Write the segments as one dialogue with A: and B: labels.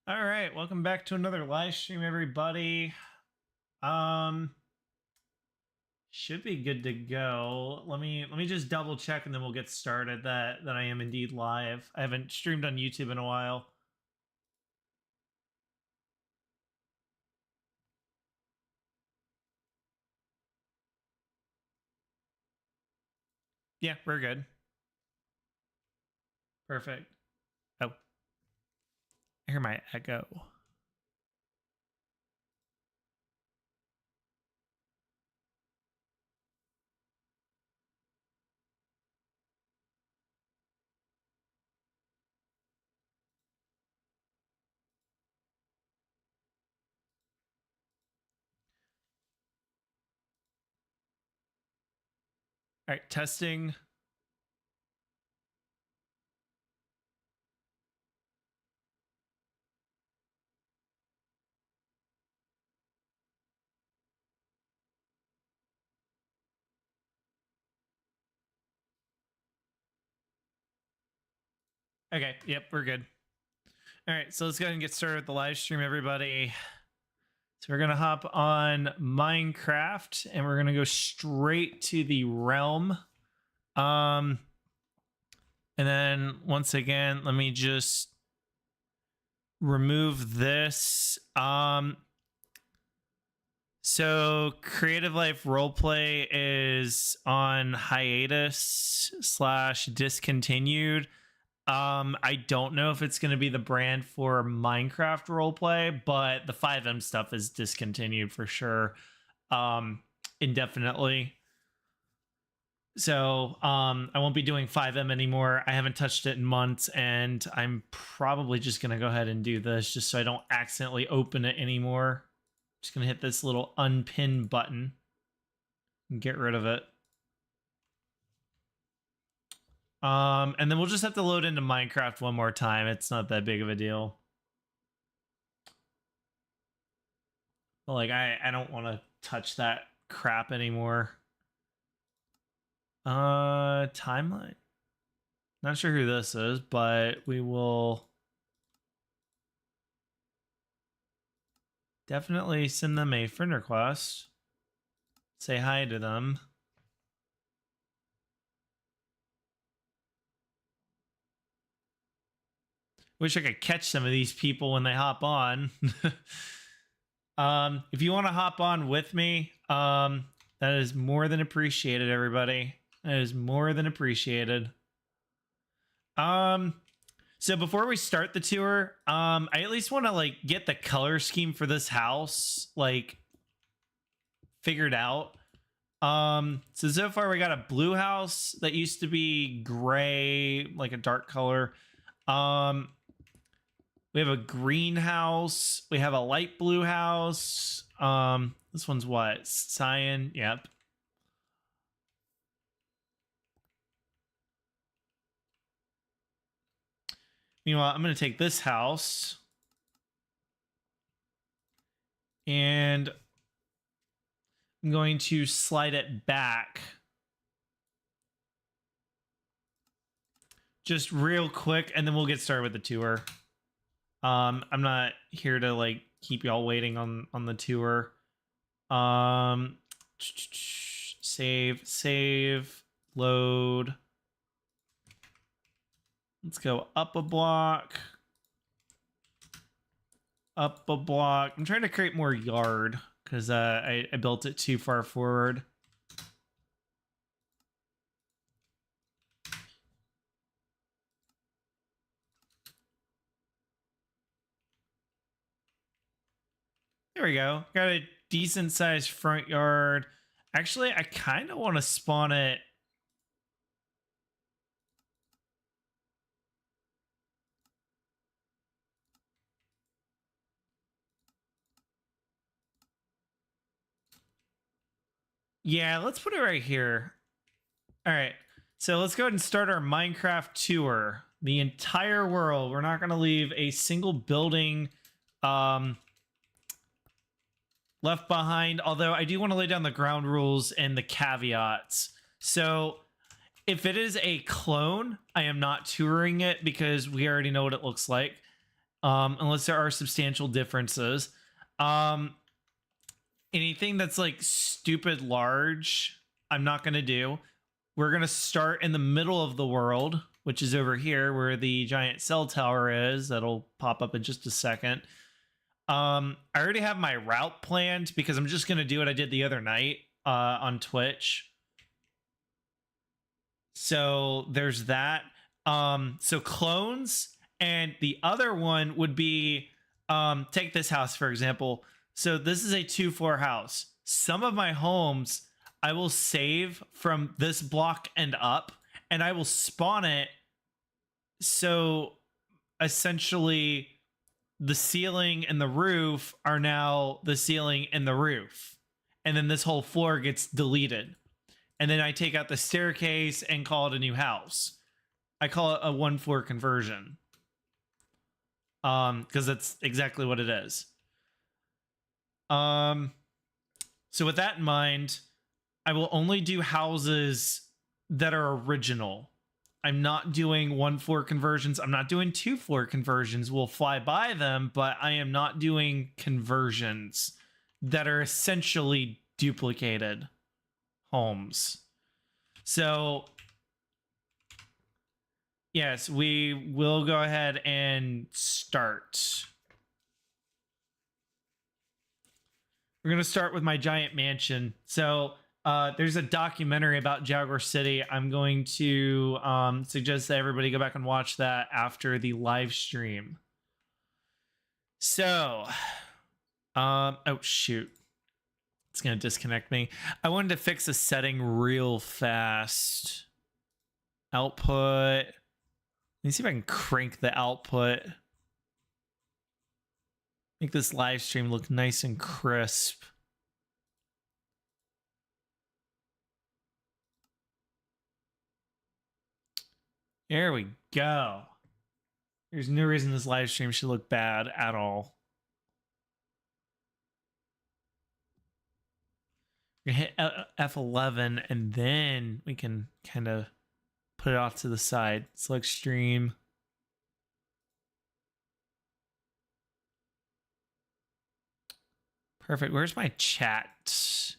A: All right, welcome back to another live stream, everybody. Um, should be good to go. Let me just double check and then we'll get started that I am indeed live. I haven't streamed on YouTube in a while. Yeah, we're good. Perfect. Oh, I hear my echo. All right, testing. Okay, yep, we're good. All right, so let's go ahead and get started with the live stream, everybody. So we're gonna hop on Minecraft and we're gonna go straight to the realm. And then once again, let me just remove this. So Creative Life Roleplay is on hiatus / discontinued. I don't know if it's going to be the brand for Minecraft roleplay, but the 5M stuff is discontinued for sure, indefinitely. So I won't be doing 5M anymore. I haven't touched it in months, and I'm probably just going to go ahead and do this just so I don't accidentally open it anymore. Just going to hit this little unpin button and get rid of it. And then we'll just have to load into Minecraft one more time. It's not that big of a deal. But like, I don't want to touch that crap anymore. Timeline. Not sure who this is, but we will definitely send them a friend request. Say hi to them. Wish I could catch some of these people when they hop on. If you want to hop on with me, that is more than appreciated, everybody. That is more than appreciated. So before we start the tour, I at least want to like get the color scheme for this house like figured out. So far we got a blue house that used to be gray, like a dark color. We have a green house. We have a light blue house. This one's what? Cyan. Yep. Meanwhile, I'm going to take this house and I'm going to slide it back just real quick, and then we'll get started with the tour. I'm not here to like keep y'all waiting on the tour. Save, load. Let's go up a block. Up a block. I'm trying to create more yard because I built it too far forward. There we go. Got a decent sized front yard. Actually, I kind of want to spawn it. Yeah, let's put it right here. All right. So let's go ahead and start our Minecraft tour. The entire world. We're not going to leave a single building left behind, although I do want to lay down the ground rules and the caveats. So if it is a clone, I am not touring it because we already know what it looks like. unless there are substantial differences. Um, anything that's like stupid large, I'm not going to do. We're going to start in the middle of the world, which is over here where the giant cell tower is. That'll pop up in just a second. I already have my route planned because I'm just going to do what I did the other night on Twitch. So there's that. So clones, and the other one would be take this house for example. So this is a 2-floor house. Some of my homes I will save from this block and up, and I will spawn it. So essentially the ceiling and the roof are now the ceiling and the roof. And then this whole floor gets deleted. And then I take out the staircase and call it a new house. I call it a 1-floor conversion. Because that's exactly what it is. So with that in mind, I will only do houses that are original. I'm not doing 1-floor conversions. I'm not doing 2-floor conversions. We'll fly by them, but I am not doing conversions that are essentially duplicated homes. So yes, we will go ahead and start. We're going to start with my giant mansion. So there's a documentary about Jaguar City. I'm going to suggest that everybody go back and watch that after the live stream. So, oh shoot. It's going to disconnect me. I wanted to fix a setting real fast. Output. Let me see if I can crank the output. Make this live stream look nice and crisp. There we go. There's no reason this live stream should look bad at all. We're gonna hit F11 and then we can kind of put it off to the side. Select stream. Perfect. Where's my chat?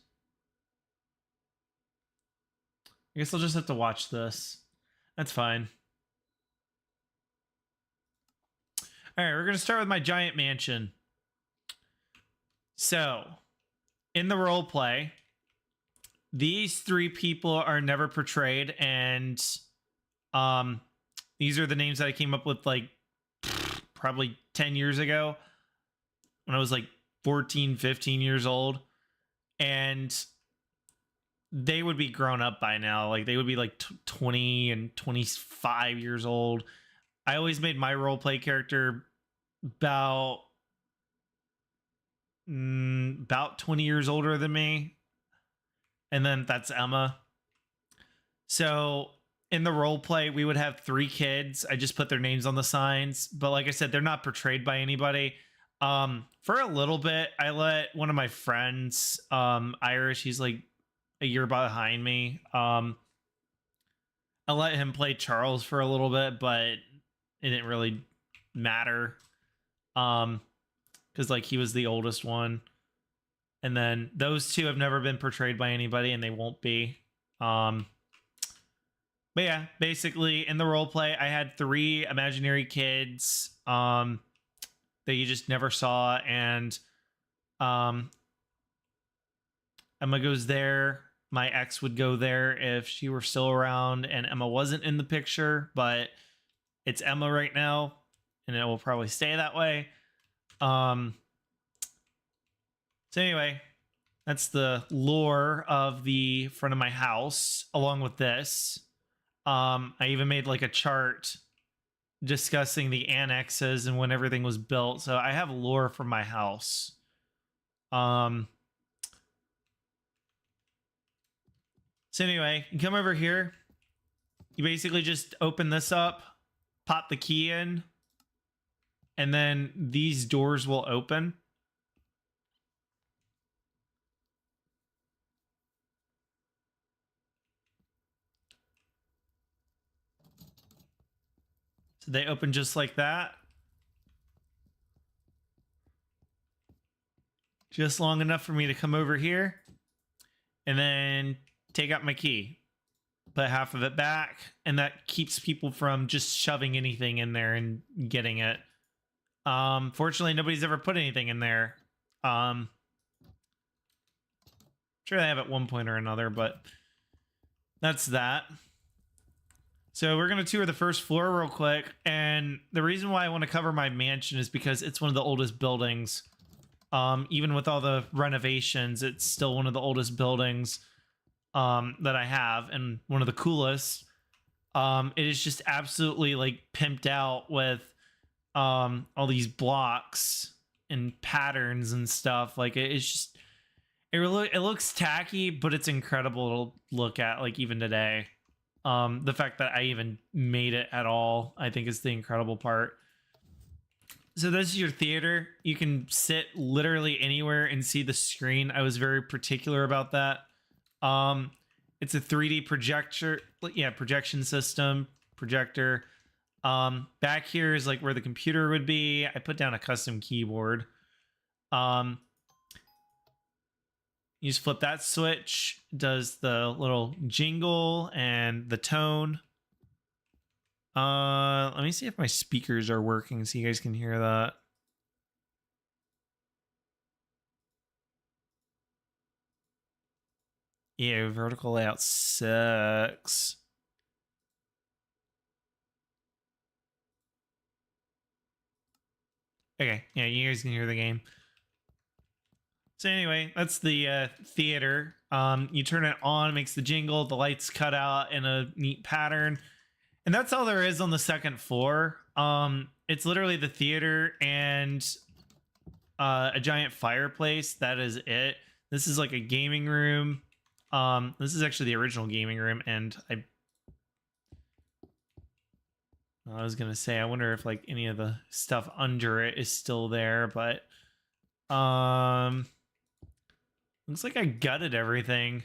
A: I guess I'll just have to watch this. That's fine. All right, we're going to start with my giant mansion. So, in the role play, these 3 people are never portrayed, and these are the names that I came up with like probably 10 years ago when I was like 14, 15 years old. And they would be grown up by now. Like they would be like 20 and 25 years old. I always made my role play character about 20 years older than me. And then that's Emma. So in the role play, we would have 3 kids. I just put their names on the signs. But like I said, they're not portrayed by anybody. For a little bit, I let one of my friends, Irish, he's like a year behind me. I let him play Charles for a little bit, but it didn't really matter. Because like he was the oldest one. And then those 2 have never been portrayed by anybody, and they won't be. But yeah, basically in the role play, I had 3 imaginary kids that you just never saw, and Emma goes there. My ex would go there if she were still around, and Emma wasn't in the picture, but it's Emma right now, and it will probably stay that way. So anyway, that's the lore of the front of my house, along with this. I even made like a chart discussing the annexes and when everything was built. So I have lore from my house. So anyway, you come over here. You basically just open this up, pop the key in, and then these doors will open. So they open just like that. just long enough for me to come over here and then take out my key, put half of it back, and that keeps people from just shoving anything in there and getting it. Fortunately, nobody's ever put anything in there. Sure they have at one point or another, but that's that. So we're going to tour the first floor real quick. And the reason why I want to cover my mansion is because it's one of the oldest buildings. Even with all the renovations, it's still one of the oldest buildings that I have, and one of the coolest. It is just absolutely like pimped out with all these blocks and patterns and stuff. Like it's just it looks tacky, but it's incredible to look at, like even today. The fact that I even made it at all, I think, is the incredible part. So this is your theater. You can sit literally anywhere and see the screen. I was very particular about that. It's a 3D projection system, projector. Back here is like where the computer would be. I put down a custom keyboard. You just flip that switch, does the little jingle and the tone. Let me see if my speakers are working so you guys can hear that. Yeah, vertical layout sucks. Okay, yeah, you guys can hear the game. So anyway, that's the theater. You turn it on, it makes the jingle, the lights cut out in a neat pattern. And that's all there is on the second floor. It's literally the theater and a giant fireplace. That is it. This is like a gaming room. This is actually the original gaming room, and I was gonna say, I wonder if like any of the stuff under it is still there, but looks like I gutted everything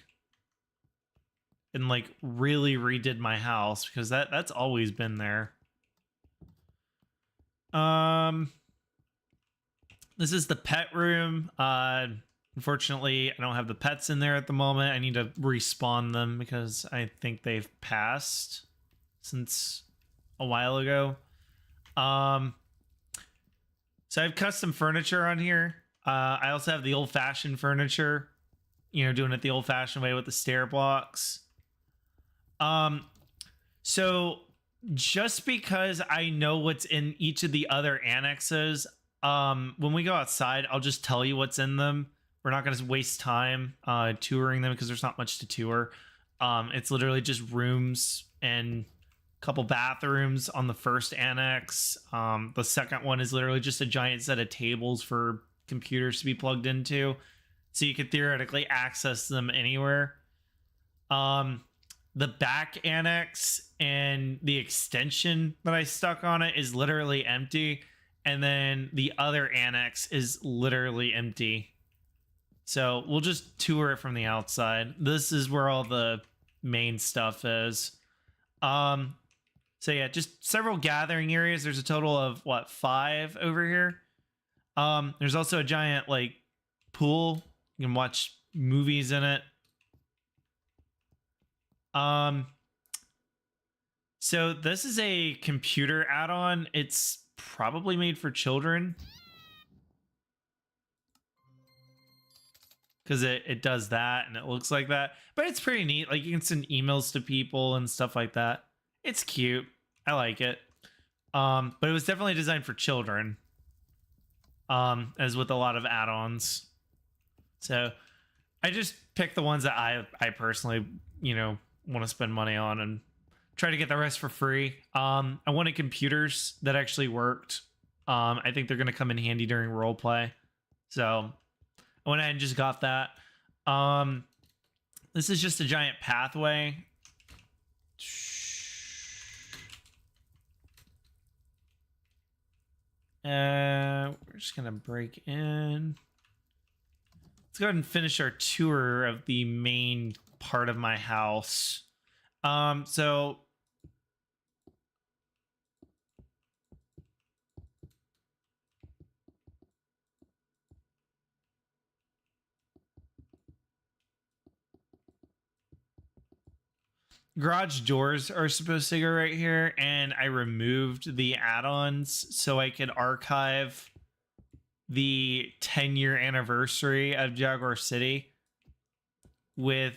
A: and like really redid my house, because that's always been there. This is the pet room. Unfortunately, I don't have the pets in there at the moment. I need to respawn them because I think they've passed since a while ago. So I have custom furniture on here. I also have the old-fashioned furniture, you know, doing it the old-fashioned way with the stair blocks. So just because I know what's in each of the other annexes, when we go outside, I'll just tell you what's in them. We're not going to waste time touring them because there's not much to tour. It's literally just rooms and a couple bathrooms on the first annex. The second one is literally just a giant set of tables for computers to be plugged into, so you could theoretically access them anywhere. The back annex and the extension that I stuck on it is literally empty, and then the other annex is literally empty. So we'll just tour it from the outside. This is where all the main stuff is. So yeah, just several gathering areas. There's a total of what, 5 over here. There's also a giant like pool. You can watch movies in it. So this is a computer add-on. It's probably made for children, because it does that and it looks like that, but it's pretty neat. Like, you can send emails to people and stuff like that. It's cute. I like it. But it was definitely designed for children, as with a lot of add-ons. So I just picked the ones that I personally, you know, want to spend money on and try to get the rest for free. I wanted computers that actually worked. I think they're going to come in handy during roleplay. So I went ahead and just got that. This is just a giant pathway. We're just going to break in. Let's go ahead and finish our tour of the main part of my house. So garage doors are supposed to go right here, and I removed the add-ons so I could archive the 10-year anniversary of Jaguar City with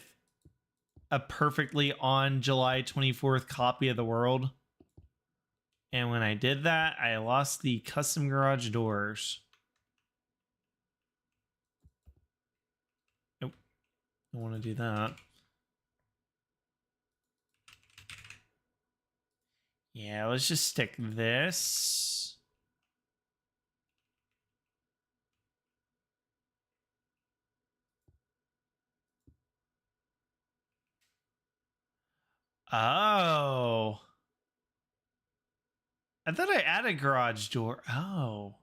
A: a perfectly on July 24th copy of the world. And when I did that, I lost the custom garage doors. Nope. I want to do that. Yeah, let's just stick this. Oh. I thought I added garage door. Oh.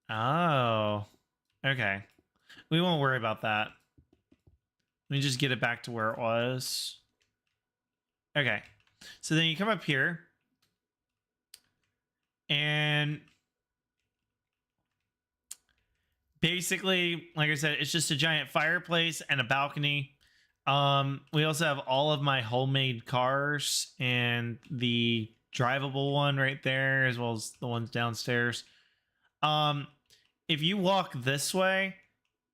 A: Oh. Okay. We won't worry about that. Let me just get it back to where it was. Okay. So then you come up here. And basically, like I said, it's just a giant fireplace and a balcony. We also have all of my homemade cars and the drivable one right there, as well as the ones downstairs. If you walk this way,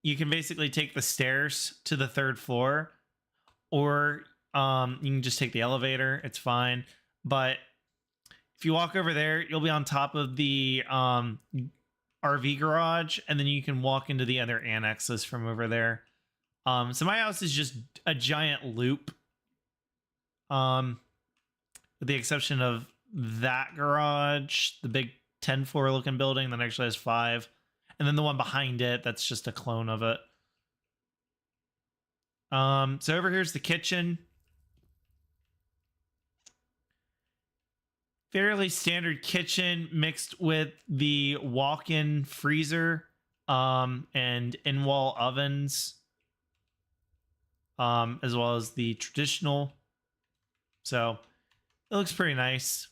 A: you can basically take the stairs to the 3rd floor, or you can just take the elevator. It's fine. But if you walk over there, you'll be on top of the RV garage, and then you can walk into the other annexes from over there. So my house is just a giant loop, with the exception of that garage, the big 10-floor looking building that actually has 5, and then the one behind it that's just a clone of it. So over here's the kitchen. Fairly standard kitchen mixed with the walk-in freezer and in-wall ovens, as well as the traditional. So it looks pretty nice.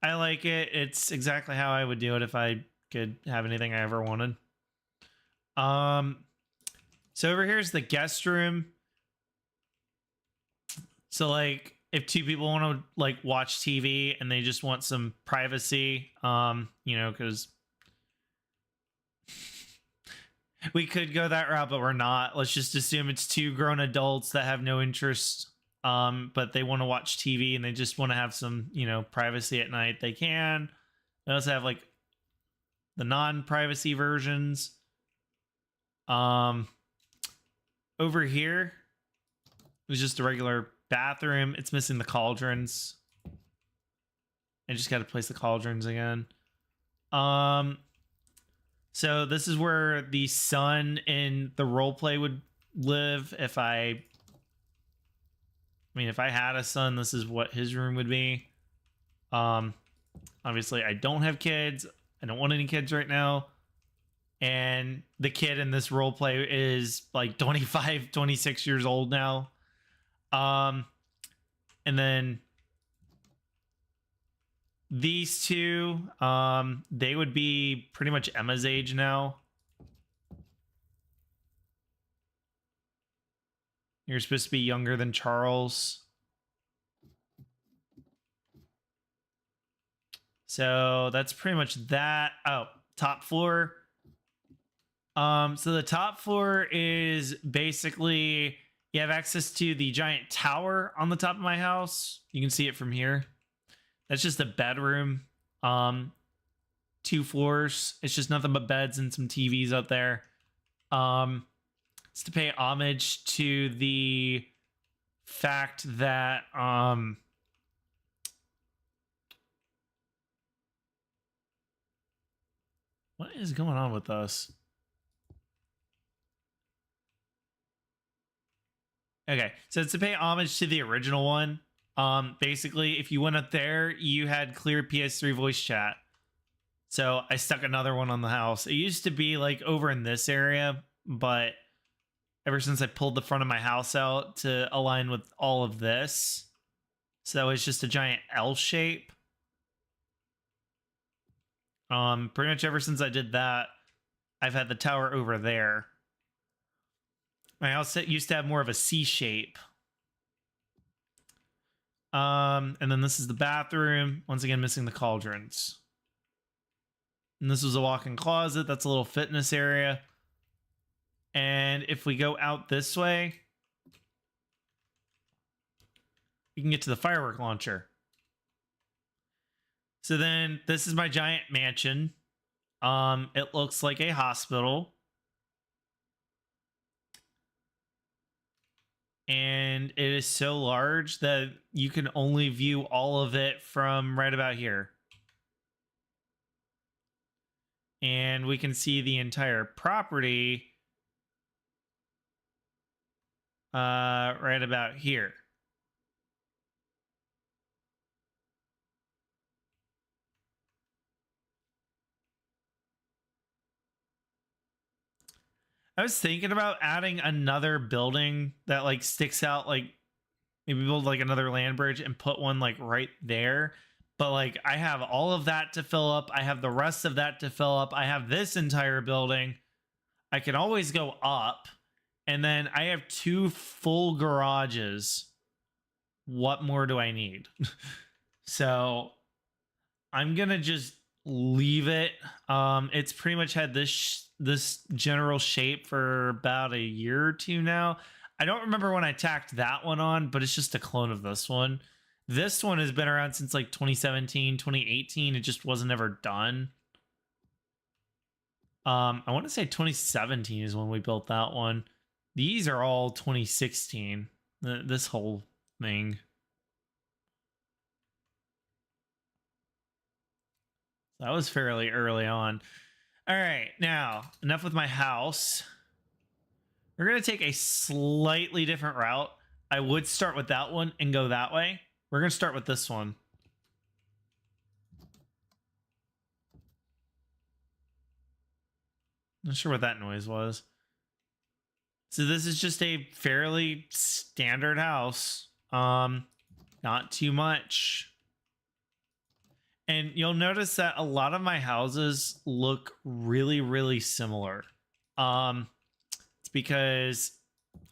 A: I like it. It's exactly how I would do it if I could have anything I ever wanted. So over here's the guest room. So like if 2 people want to like watch TV and they just want some privacy, you know, because we could go that route, but we're not. Let's just assume it's 2 grown adults that have no interest, but they want to watch TV and they just want to have some, you know, privacy at night. They can. They also have like the non-privacy versions. Over here is just a regular bathroom. It's missing the cauldrons. I just got to place the cauldrons again. So this is where the son in the roleplay would live. If I had a son, this is what his room would be. Obviously I don't have kids. I don't want any kids right now. And the kid in this roleplay is like 25, 26 years old now. And then these 2, they would be pretty much Emma's age now. You're supposed to be younger than Charles. So that's pretty much that. Oh, top floor. So the top floor is basically, you have access to the giant tower on the top of my house. You can see it from here. That's just a bedroom. 2 floors. It's just nothing but beds and some TVs up there. It's to pay homage to the fact that what is going on with us? Okay, so it's to pay homage to the original one. Basically, if you went up there, you had clear PS3 voice chat. So I stuck another one on the house. It used to be like over in this area, but ever since I pulled the front of my house out to align with all of this, so it's just a giant L shape. Pretty much ever since I did that, I've had the tower over there. My house used to have more of a C shape. And then this is the bathroom. Once again, missing the cauldrons. And this was a walk-in closet. That's a little fitness area. And if we go out this way, we can get to the firework launcher. So then this is my giant mansion. It looks like a hospital. And it is so large that you can only view all of it from right about here. And we can see the entire property right about here. I was thinking about adding another building that like sticks out, like maybe build like another land bridge and put one like right there. But like I have all of that to fill up. I have the rest of that to fill up. I have this entire building. I can always go up. And then I have 2 full garages. What more do I need? So I'm going to just leave it. It's pretty much had this general shape for about a year or 2 now. I don't remember when I tacked that one on, but it's just a clone of this one. This one has been around since like 2017, 2018. It just wasn't ever done. I want to say 2017 is when we built that one. These are all 2016. This whole thing. That was fairly early on. All right, now enough with my house. We're going to take a slightly different route. I would start with that one and go that way. We're going to start with this one. Not sure what that noise was. So this is just a fairly standard house. Not too much. And you'll notice that a lot of my houses look really, really similar. It's because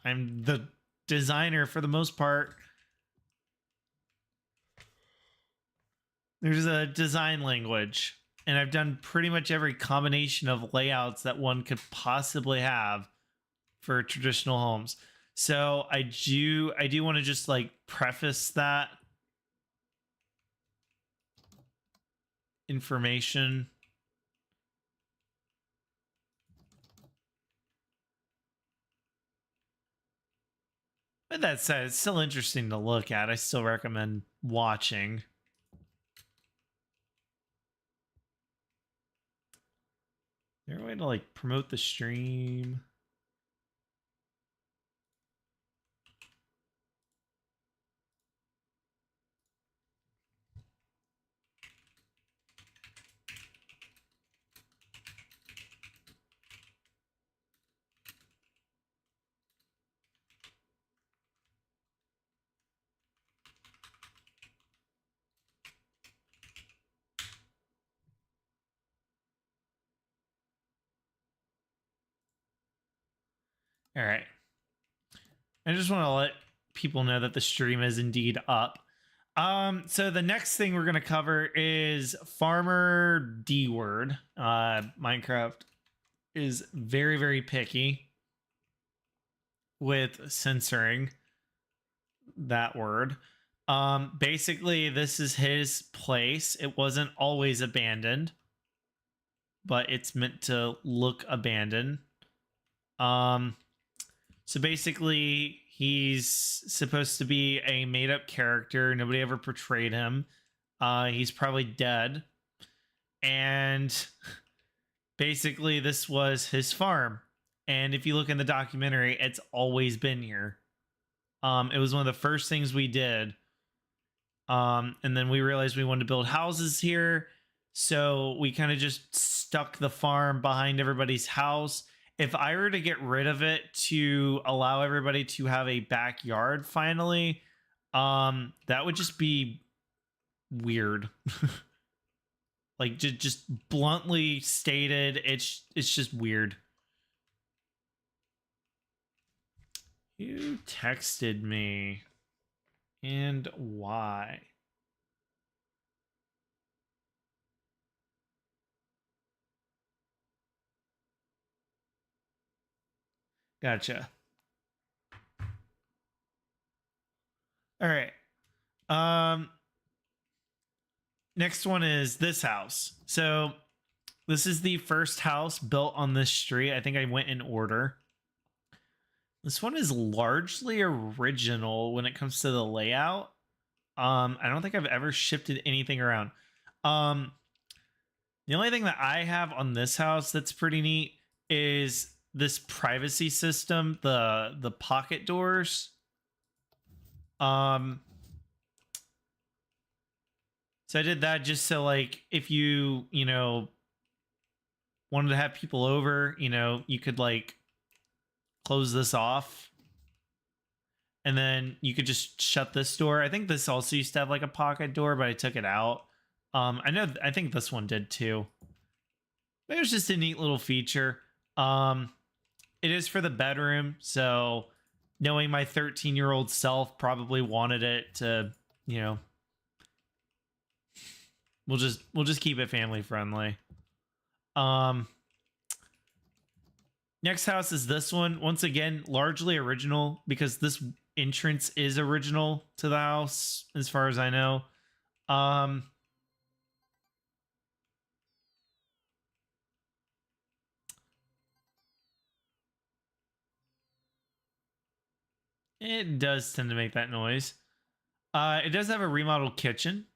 A: I'm the designer for the most part. There's a design language, and I've done pretty much every combination of layouts that one could possibly have for traditional homes. So I do want to just like preface that information. But that said, it's still interesting to look at. I still recommend watching. Is there a way to like promote the stream? All right. I just want to let people know that the stream is indeed up. So the next thing we're going to cover is Farmer D-word. Minecraft is very, very picky with censoring that word. Basically, this is his place. It wasn't always abandoned, but it's meant to look abandoned. So basically, he's supposed to be a made-up character. Nobody ever portrayed him. He's probably dead. And basically, this was his farm. And if you look in the documentary, it's always been here. It was one of the first things we did. And then we realized we wanted to build houses here. So we kind of just stuck the farm behind everybody's house. If I were to get rid of it to allow everybody to have a backyard finally, that would just be weird. Like just bluntly stated, it's just weird. You texted me. And why? Gotcha. All right. Next one is this house. So this is the first house built on this street. I think I went in order. This one is largely original when it comes to the layout. I don't think I've ever shifted anything around. The only thing that I have on this house that's pretty neat is this privacy system, the pocket doors. So I did that just so, like, if you wanted to have people over, you could like close this off and then you could just shut this door. I think this also used to have like a pocket door, but I took it out. I think this one did too. But it was just a neat little feature. It is for the bedroom, so knowing my 13-year-old self probably wanted it to, we'll just keep it family friendly. Next house is this one. Once again, largely original because this entrance is original to the house as far as I know. It does tend to make that noise. It does have a remodeled kitchen.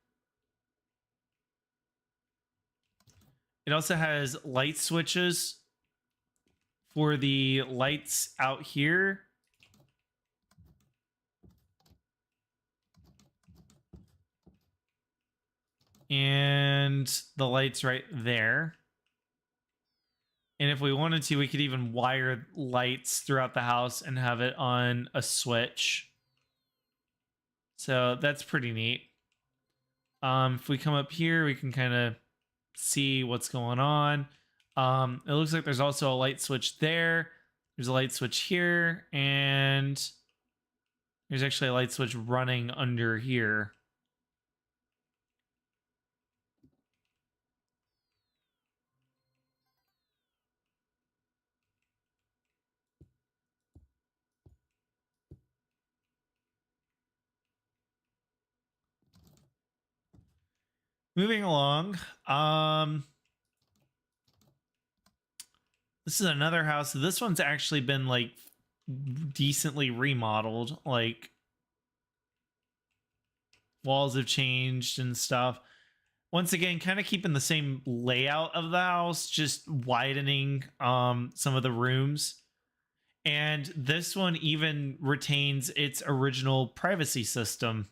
A: It also has light switches for the lights out here. And the lights right there. And if we wanted to, we could even wire lights throughout the house and have it on a switch. So that's pretty neat. If we come up here, we can kind of see what's going on. It looks like there's also a light switch there. There's a light switch here, and there's actually a light switch running under here. Moving along, this is another house. This one's actually been like decently remodeled. Like walls have changed and stuff. Once again, kind of keeping the same layout of the house, just widening some of the rooms. And this one even retains its original privacy system.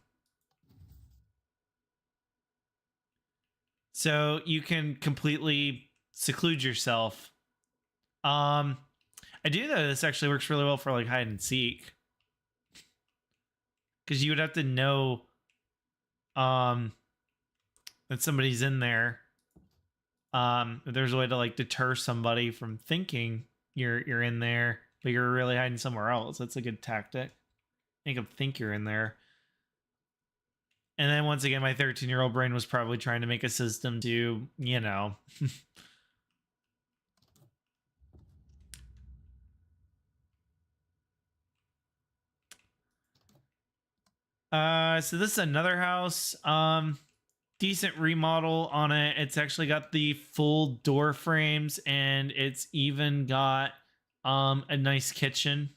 A: So you can completely seclude yourself. I do know this actually works really well for like hide and seek. Because you would have to know that somebody's in there. If there's a way to like deter somebody from thinking you're in there, but you're really hiding somewhere else. That's a good tactic. Make them think you're in there. And then once again, my 13-year-old brain was probably trying to make a system to, so this is another house. Decent remodel on it. It's actually got the full door frames and it's even got a nice kitchen.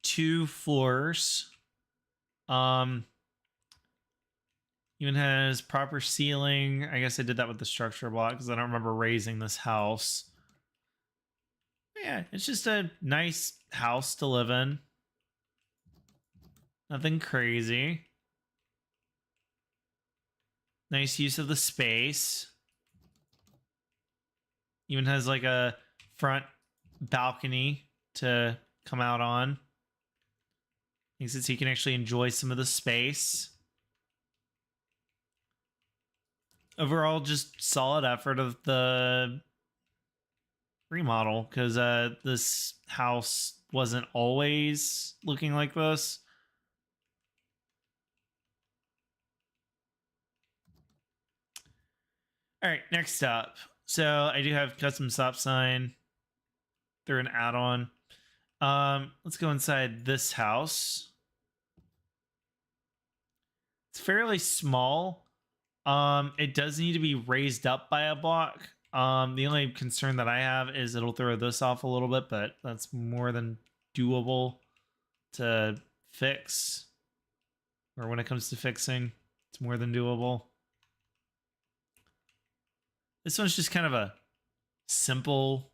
A: 2 floors. Even has proper ceiling. I guess I did that with the structure block because I don't remember raising this house. Yeah, it's just a nice house to live in. Nothing crazy. Nice use of the space. Even has like a front balcony to come out on. Makes it so you can actually enjoy some of the space. overall, just solid effort of the remodel, because this house wasn't always looking like this. All right, next up. So I do have custom stop sign through an add-on. Let's go inside this house. It's fairly small. It does need to be raised up by a block. The only concern that I have is it'll throw this off a little bit, but that's more than doable to fix. Or when it comes to fixing, it's more than doable. This one's just kind of a simple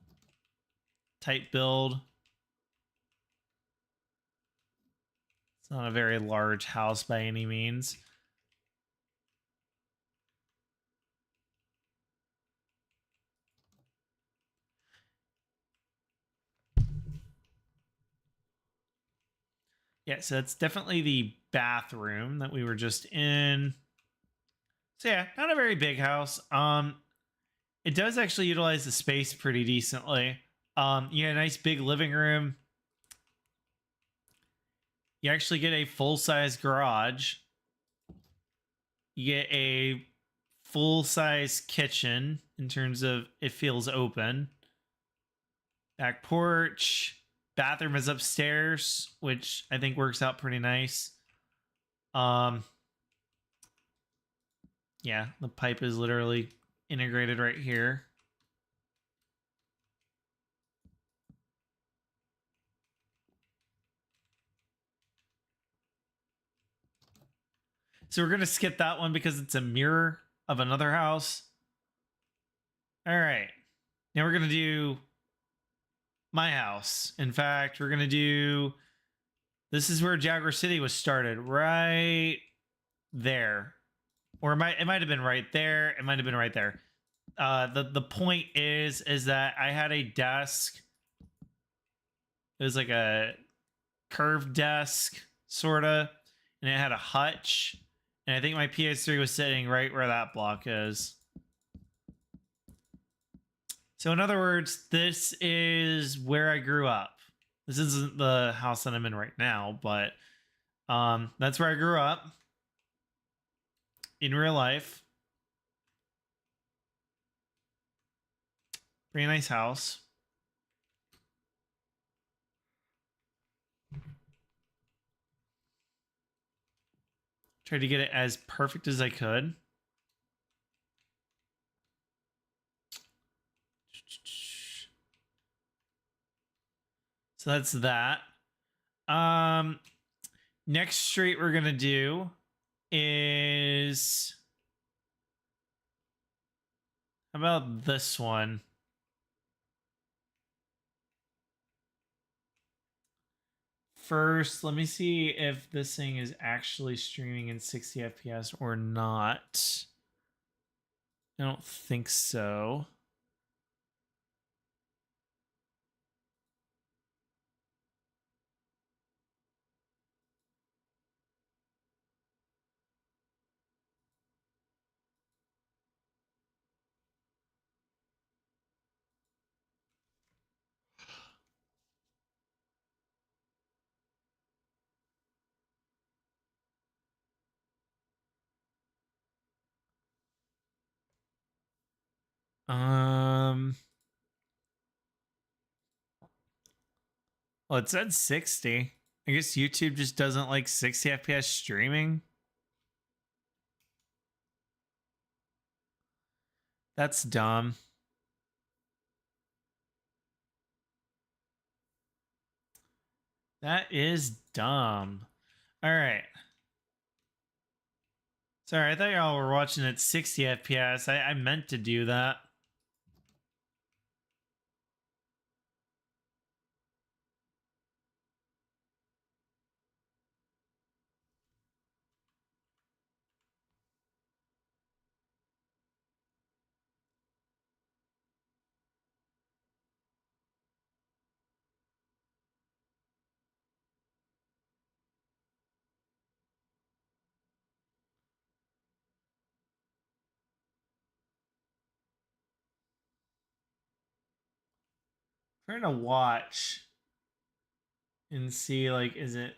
A: type build. It's not a very large house by any means. Yeah, so it's definitely the bathroom that we were just in. So yeah, not a very big house. It does actually utilize the space pretty decently. You get a nice big living room. You actually get a full-size garage. You get a full-size kitchen in terms of it feels open. Back porch. Bathroom is upstairs, which I think works out pretty nice. Yeah, the pipe is literally integrated right here. So we're going to skip that one because it's a mirror of another house. All right. Now we're going to do my house. In fact, we're going to do... This is where Jaguar City was started, right there. Or it might have been right there. It might have been right there. The point is that I had a desk. It was like a curved desk, sort of. And it had a hutch. And I think my PS3 was sitting right where that block is. So in other words, this is where I grew up. This isn't the house that I'm in right now, but that's where I grew up in real life. Pretty nice house. Tried to get it as perfect as I could. So that's that. Next street we're gonna do is, how about this one? First, let me see if this thing is actually streaming in 60 FPS or not. I don't think so. Well, it said 60. I guess YouTube just doesn't like 60 FPS streaming. That's dumb. That is dumb. All right. Sorry, I thought y'all were watching at 60 FPS. I meant to do that. trying to watch and see, like, is it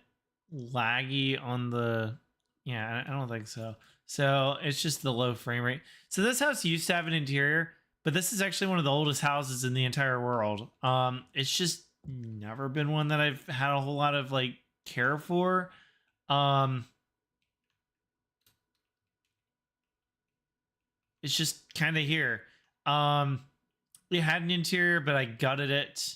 A: laggy on the... Yeah, I don't think so. So it's just the low frame rate. So this house used to have an interior, but this is actually one of the oldest houses in the entire world. It's just never been one that I've had a whole lot of like care for. It's just kind of here. It had an interior, but I gutted it.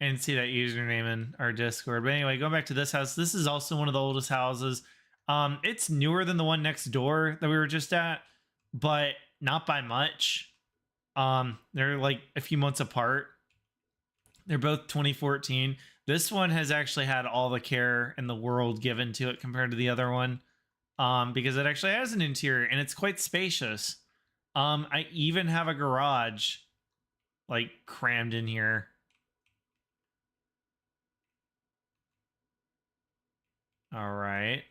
A: And see that username in our Discord. But anyway, going back to this house, this is also one of the oldest houses. It's newer than the one next door that we were just at, but not by much. They're like a few months apart. They're both 2014. This one has actually had all the care in the world given to it compared to the other one, because it actually has an interior and it's quite spacious. I even have a garage like crammed in here. All right.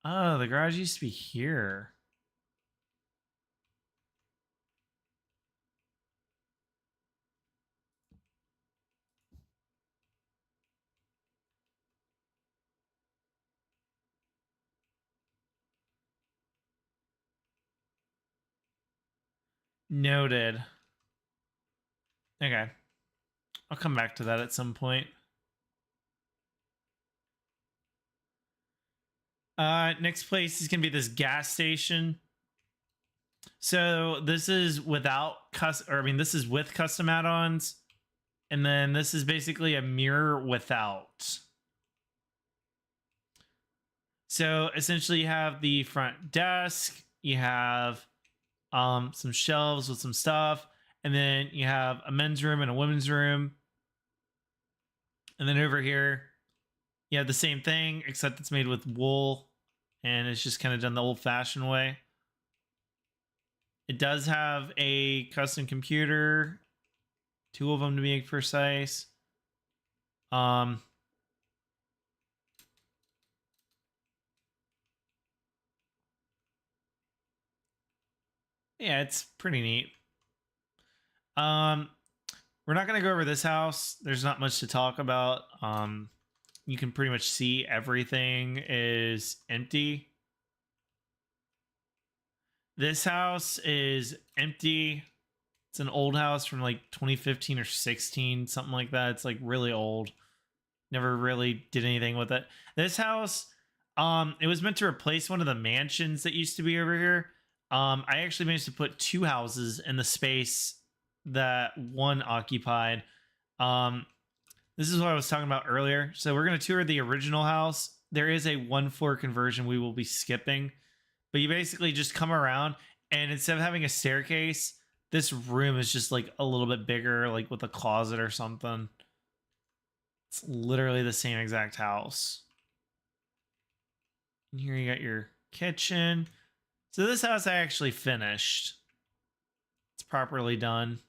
A: Oh, the garage used to be here. Noted. Okay. I'll come back to that at some point. Next place is going to be this gas station. So this is this is with custom add-ons. And then this is basically a mirror without. So essentially you have the front desk, you have some shelves with some stuff, and then you have a men's room and a women's room. And then over here, you have the same thing, except it's made with wool, and it's just kind of done the old-fashioned way. It does have a custom computer, 2 of them to be precise. Yeah, it's pretty neat. We're not going to go over this house. There's not much to talk about. You can pretty much see everything is empty. This house is empty. It's an old house from like 2015 or 16, something like that. It's like really old. Never really did anything with it. This house, it was meant to replace one of the mansions that used to be over here. I actually managed to put 2 houses in the space that one occupied. This is what I was talking about earlier. So we're going to tour the original house. There is a 1-floor conversion we will be skipping, but you basically just come around, and instead of having a staircase, this room is just like a little bit bigger, like with a closet or something. It's literally the same exact house. And here you got your kitchen. So this house I actually finished. It's properly done.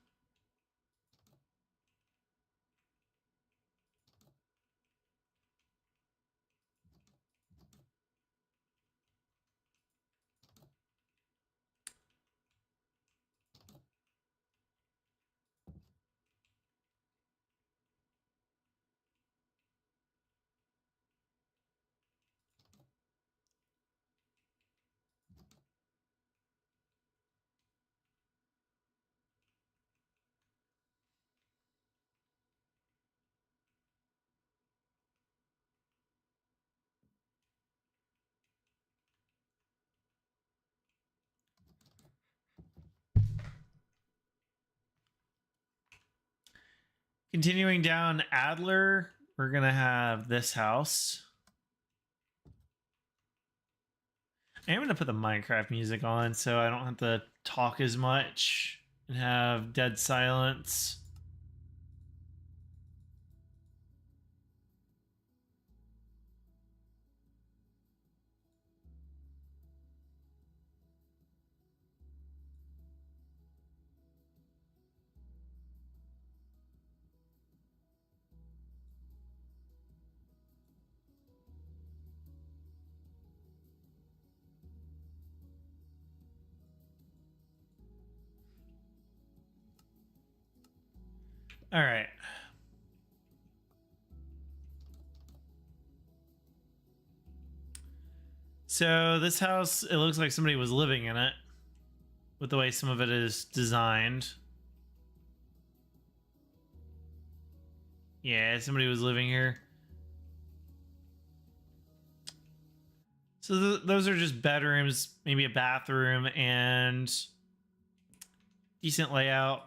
A: Continuing down Adler, we're gonna have this house. I'm gonna put the Minecraft music on so I don't have to talk as much and have dead silence. All right. So this house, it looks like somebody was living in it with the way some of it is designed. Yeah, somebody was living here. So those are just bedrooms, maybe a bathroom, and decent layout.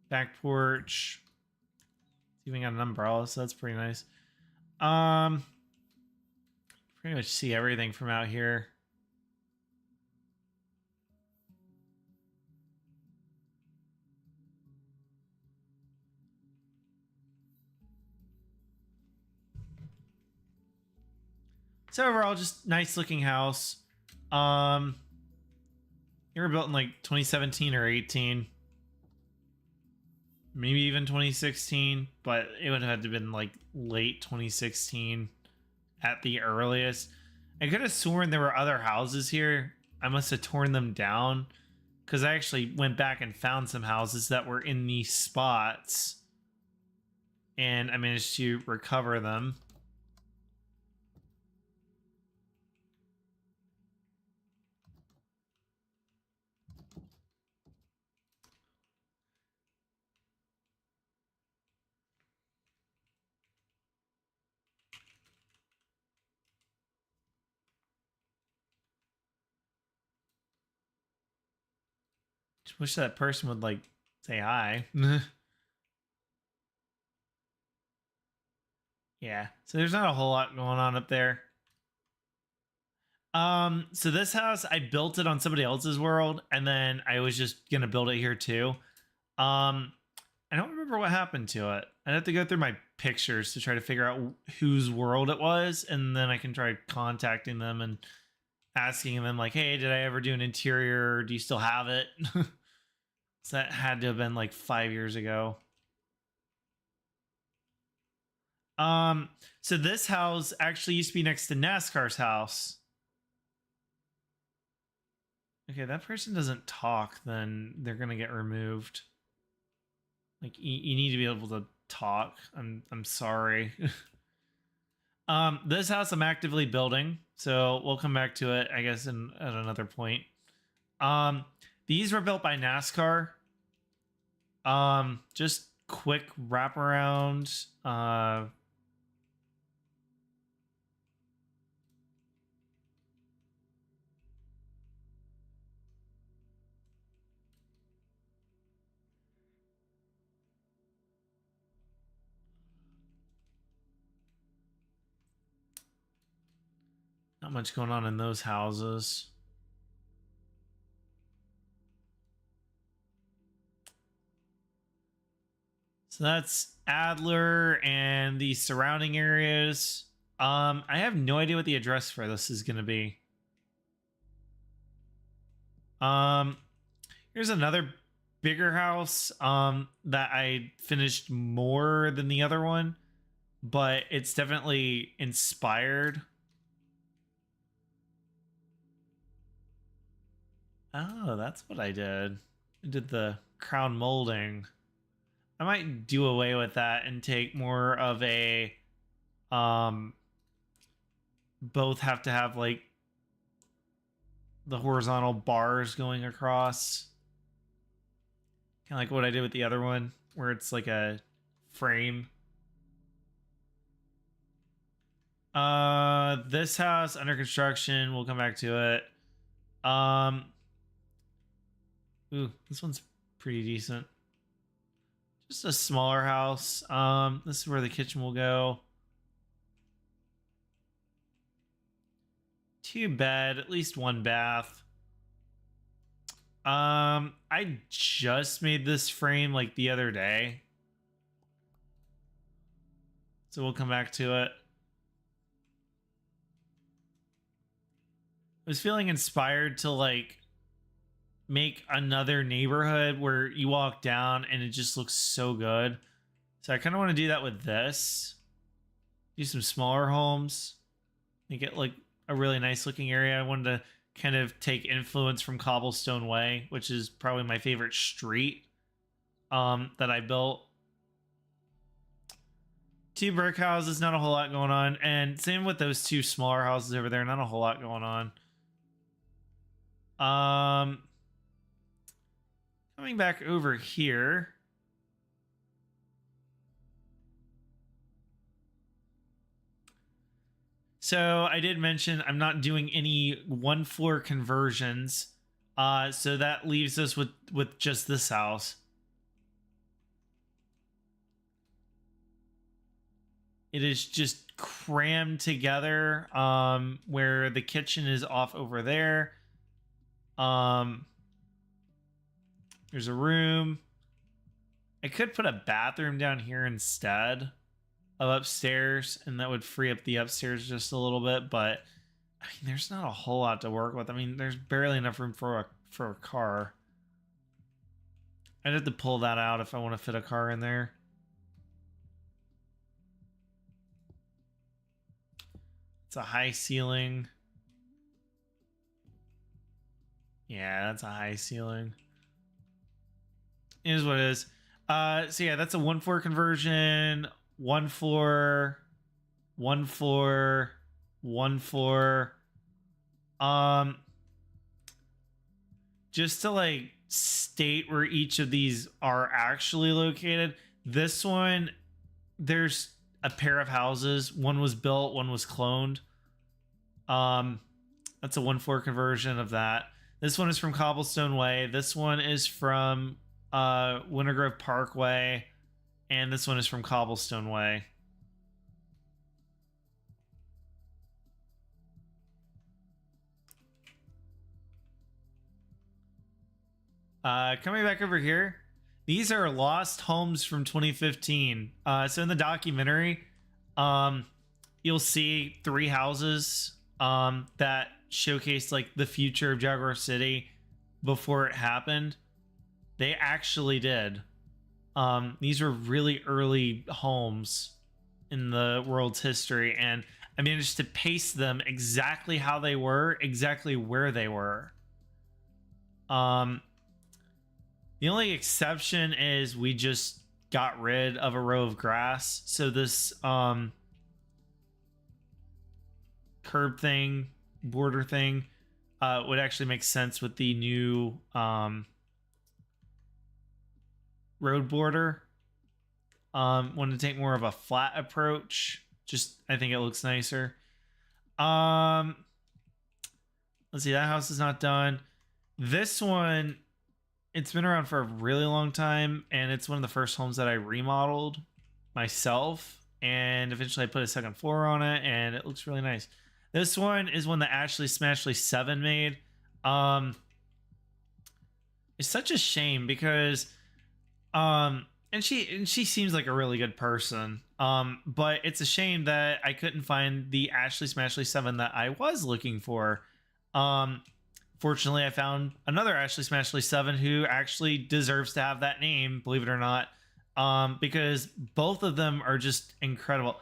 A: Back porch. Even got an umbrella, so that's pretty nice. Pretty much see everything from out here. So overall, just nice looking house. They were built in like 2017 or 18. Maybe even 2016, but it would have had to have been like late 2016 at the earliest. I could have sworn there were other houses here. I must have torn them down because I actually went back and found some houses that were in these spots and I managed to recover them. Just wish that person would like say hi. Yeah, so there's not a whole lot going on up there. So this house, I built it on somebody else's world, and then I was just gonna build it here too. Um, I don't remember what happened to it. I'd have to go through my pictures to try to figure out whose world it was, and then I can try contacting them and asking them like, "Hey, did I ever do an interior? Do you still have it?" So that had to have been like 5 years ago. So this house actually used to be next to NASCAR's house. Okay, that person doesn't talk, then they're gonna get removed. Like you need to be able to talk. I'm sorry. This house I'm actively building, so we'll come back to it, I guess, at another point. These were built by NASCAR. Just quick wraparound. Not much going on in those houses. So that's Adler and the surrounding areas. I have no idea what the address for this is going to be. Here's another bigger house that I finished more than the other one, but it's definitely inspired. Oh, that's what I did. I did the crown molding. I might do away with that and take more of a both have to have like the horizontal bars going across. Kind of like what I did with the other one where it's like a frame. This house under construction, we'll come back to it. Ooh, this one's pretty decent. Just a smaller house. This is where the kitchen will go. 2 bed, at least 1 bath. I just made this frame like the other day, so we'll come back to it. I was feeling inspired to like make another neighborhood where you walk down and it just looks so good. So I kind of want to do that with this. Do some smaller homes. Make it like a really nice looking area. I wanted to kind of take influence from Cobblestone Way, which is probably my favorite street that I built. 2 brick houses, not a whole lot going on. And same with those 2 smaller houses over there, not a whole lot going on. Coming back over here. So I did mention I'm not doing any 1-floor conversions. So that leaves us with just this house. It is just crammed together, where the kitchen is off over there. There's a room. I could put a bathroom down here instead of upstairs, and that would free up the upstairs just a little bit, but I mean, there's not a whole lot to work with. I mean, there's barely enough room for a car. I'd have to pull that out if I want to fit a car in there. It's a high ceiling. Yeah, that's a high ceiling. It is what it is. So yeah, that's a 1-floor conversion. 1 floor, 1 floor, 1 floor. Just to like state where each of these are actually located. This one, there's a pair of houses. One was built, one was cloned. That's a 1-floor conversion of that. This one is from Cobblestone Way. This one is from Winter Grove Parkway. And this one is from Cobblestone Way. Coming back over here, these are lost homes from 2015. So in the documentary, you'll see 3 houses that showcase like the future of Jaguar City before it happened. They actually did. These were really early homes in the world's history, and I managed to paste them exactly how they were, exactly where they were. The only exception is we just got rid of a row of grass, so this curb thing, border thing, would actually make sense with the new road border. Want to take more of a flat approach. Just, I think it looks nicer. Let's see, that house is not done. This one, it's been around for a really long time, and it's one of the first homes that I remodeled myself, and eventually I put a 2nd floor on it, and it looks really nice. This one is one that Ashley Smashley 7 made. It's such a shame because and she seems like a really good person. But it's a shame that I couldn't find the Ashley Smashley 7 that I was looking for. Fortunately, I found another Ashley Smashley 7 who actually deserves to have that name, believe it or not. Because both of them are just incredible.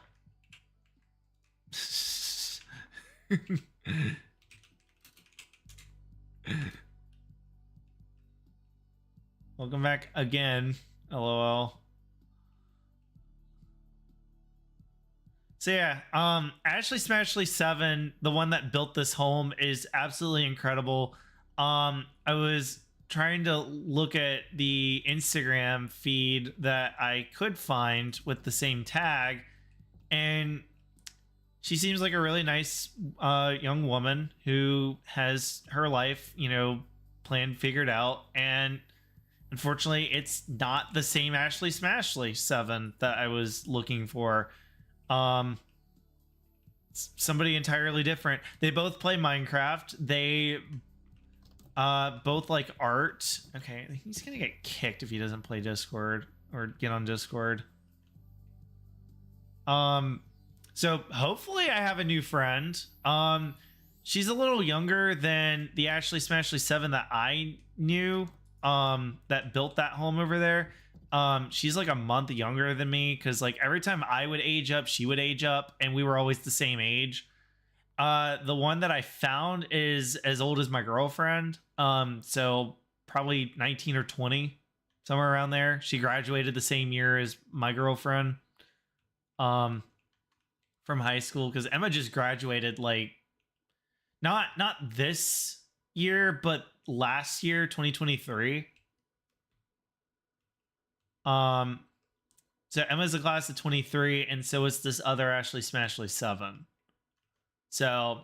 A: Welcome back again. LOL. So yeah, Ashley Smashley 7, the one that built this home, is absolutely incredible. I was trying to look at the Instagram feed that I could find with the same tag, and she seems like a really nice young woman who has her life, you know, planned, figured out, and unfortunately, it's not the same Ashley Smashley 7 that I was looking for. It's somebody entirely different. They both play Minecraft. They both like art. Okay, he's gonna get kicked if he doesn't play Discord or get on Discord. So hopefully I have a new friend. She's a little younger than the Ashley Smashley 7 that I knew, that built that home over there. She's like a month younger than me, because like every time I would age up, she would age up, and we were always the same age. The one that I found is as old as my girlfriend. So probably 19 or 20, somewhere around there. She graduated the same year as my girlfriend, from high school, because Emma just graduated like not this year, but last year, 2023. So Emma's a class of 23, and so is this other Ashley Smashley 7. So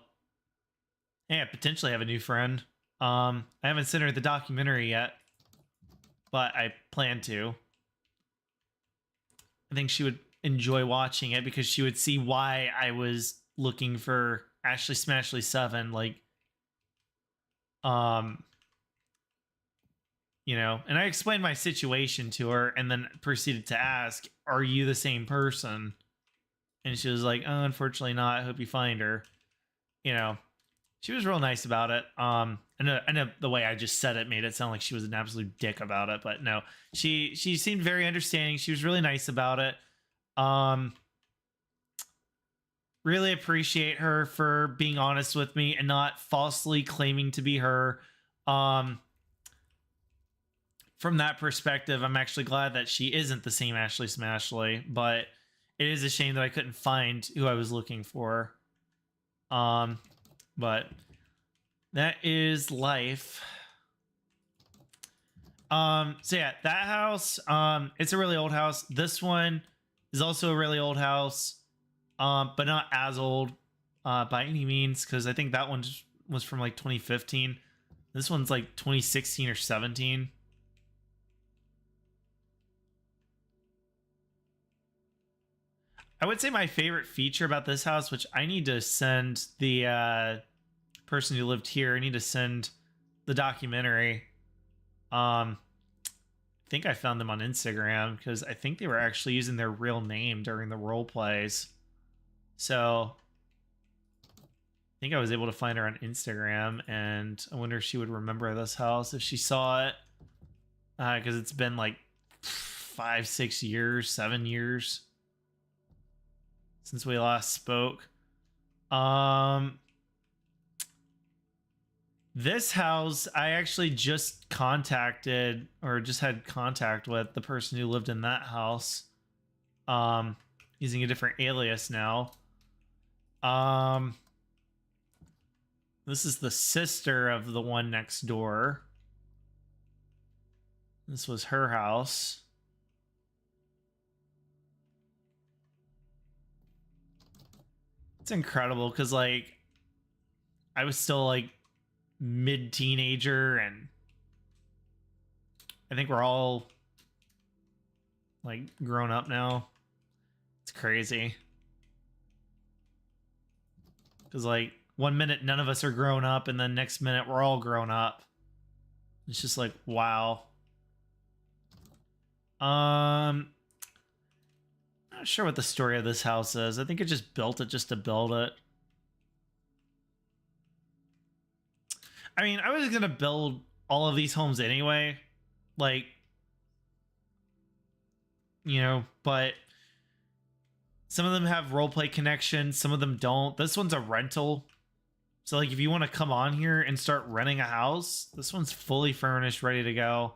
A: yeah, potentially have a new friend. I haven't sent her the documentary yet, but I plan to. I think she would enjoy watching it, because she would see why I was looking for Ashley Smashley 7, like, you know, and I explained my situation to her, and then proceeded to ask, are you the same person? And she was like, oh, unfortunately not. I hope you find her. You know, she was real nice about it. I know the way I just said it made it sound like she was an absolute dick about it, but no, she seemed very understanding. She was really nice about it. Really appreciate her for being honest with me and not falsely claiming to be her. From that perspective, I'm actually glad that she isn't the same Ashley Smashley, but it is a shame that I couldn't find who I was looking for. But that is life. So yeah, that house, it's a really old house. This one is also a really old house, but not as old by any means, because I think that one was from like 2015. This one's like 2016 or 17. I would say my favorite feature about this house, which I need to send the person who lived here, I need to send the documentary. I think I found them on Instagram, because I think they were actually using their real name during the role plays. So I think I was able to find her on Instagram, and I wonder if she would remember this house if she saw it, because it's been like 5, 6 years, 7 years since we last spoke. This house, I actually just contacted, or just had contact with, the person who lived in that house, using a different alias now. This is the sister of the one next door. This was her house. It's incredible, because like I was still like mid-teenager, and I think we're all like grown up now. It's crazy, because like one minute none of us are grown up, and then next minute we're all grown up. It's just like, wow. Not sure what the story of this house is. I think it just built it just to build it. I mean, I was gonna build all of these homes anyway, like, you know, but some of them have roleplay connections, some of them don't. This one's a rental, so like if you want to come on here and start renting a house, this one's fully furnished, ready to go.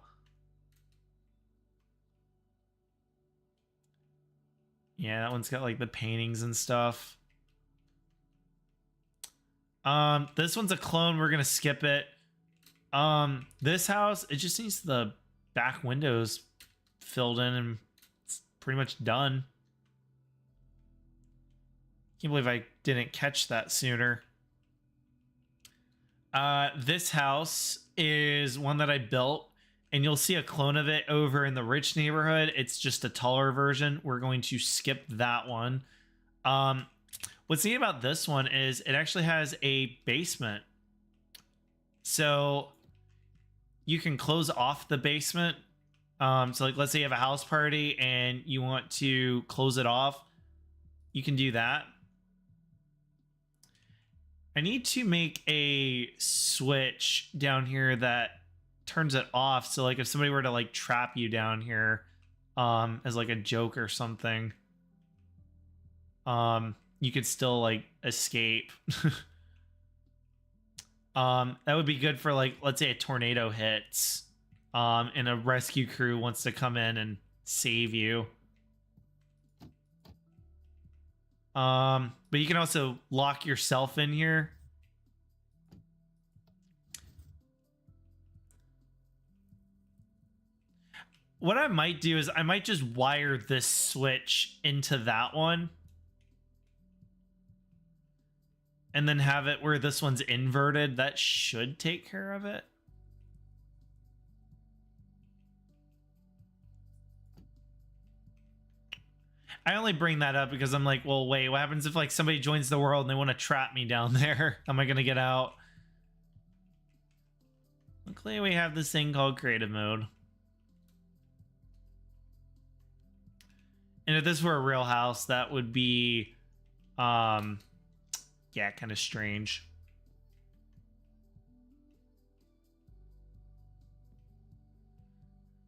A: Yeah, that one's got like the paintings and stuff. This one's a clone. We're gonna skip it. This house, it just needs the back windows filled in, and it's pretty much done. Can't believe I didn't catch that sooner. This house is one that I built, and you'll see a clone of it over in the rich neighborhood. It's just a taller version. We're going to skip that one. What's neat about this one is it actually has a basement. So you can close off the basement. So like, let's say you have a house party and you want to close it off. You can do that. I need to make a switch down here that turns it off. So like if somebody were to like trap you down here, as like a joke or something, you could still like escape. That would be good for like, let's say a tornado hits, and a rescue crew wants to come in and save you. But you can also lock yourself in here. What I might do is I might just wire this switch into that one. And then have it where this one's inverted. That should take care of it. I only bring that up because I'm like, well, wait, what happens if like somebody joins the world and they want to trap me down there? How am I going to get out? Luckily, we have this thing called creative mode. And if this were a real house, that would be, yeah, kind of strange.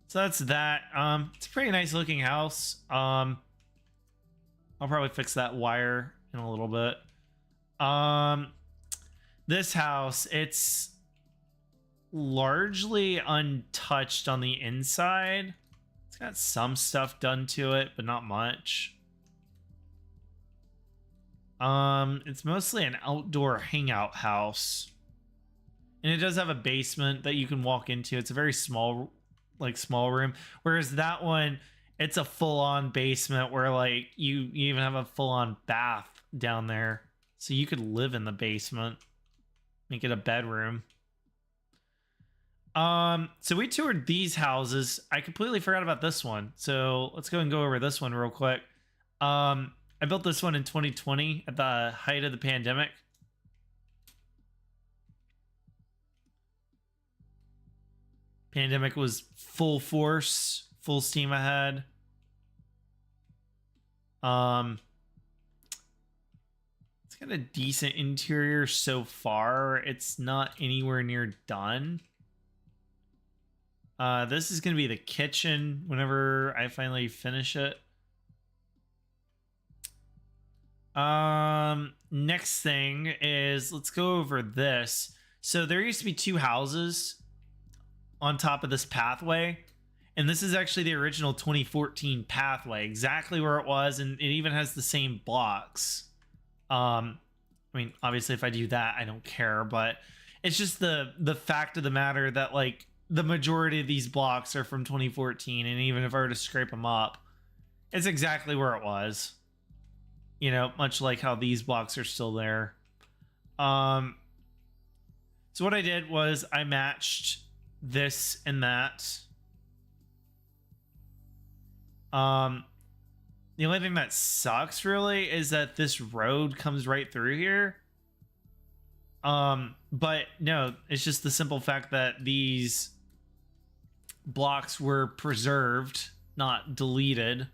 A: So that's that. It's a pretty nice looking house. I'll probably fix that wire in a little bit. This house, it's largely untouched on the inside. It's got some stuff done to it, but not much. It's mostly an outdoor hangout house. And it does have a basement that you can walk into. It's a very small, like small room. Whereas that one, it's a full-on basement where like you even have a full-on bath down there. So you could live in the basement. Make it a bedroom. So we toured these houses. I completely forgot about this one. So let's go and go over this one real quick. I built this one in 2020 at the height of the pandemic. Pandemic was full force, full steam ahead. It's got a decent interior so far. It's not anywhere near done. This is going to be the kitchen whenever I finally finish it. Next thing is, let's go over this. So there used to be two houses on top of this pathway, and this is actually the original 2014 pathway, exactly where it was, and it even has the same blocks. I mean, obviously if I do that, I don't care, but it's just the fact of the matter that like the majority of these blocks are from 2014, and even if I were to scrape them up, it's exactly where it was. You know, much like how these blocks are still there. So what I did was I matched this and that. The only thing that sucks really is that this road comes right through here. But no, it's just the simple fact that these blocks were preserved, not deleted.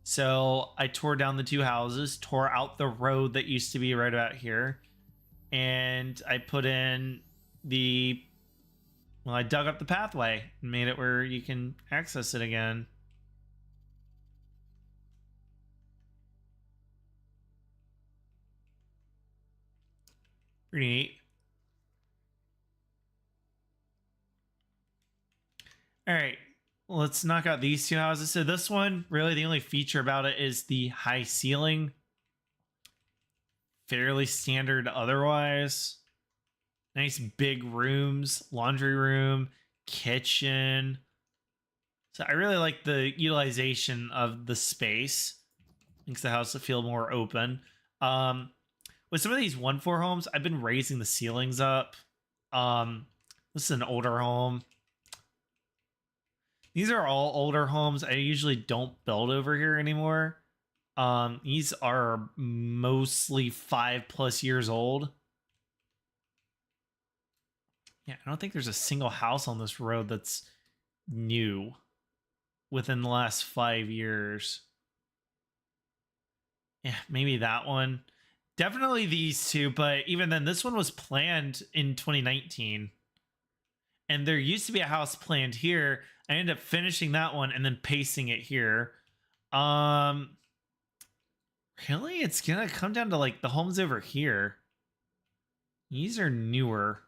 A: So I tore down the two houses, tore out the road that used to be right about here, and I put in the, well, I dug up the pathway and made it where you can access it again. Pretty neat. All right, let's knock out these two houses. So this one, really the only feature about it is the high ceiling. Fairly standard otherwise. Nice big rooms, laundry room, kitchen. So I really like the utilization of the space. Makes the house feel more open. With some of these 1-4 homes, I've been raising the ceilings up. This is an older home. These are all older homes. I usually don't build over here anymore. These are mostly 5+ years old. Yeah, I don't think there's a single house on this road that's new within the last 5 years. Yeah, maybe that one. Definitely these two, but even then, this one was planned in 2019. And there used to be a house planned here. I ended up finishing that one and then pasting it here. Really? It's gonna come down to like the homes over here. These are newer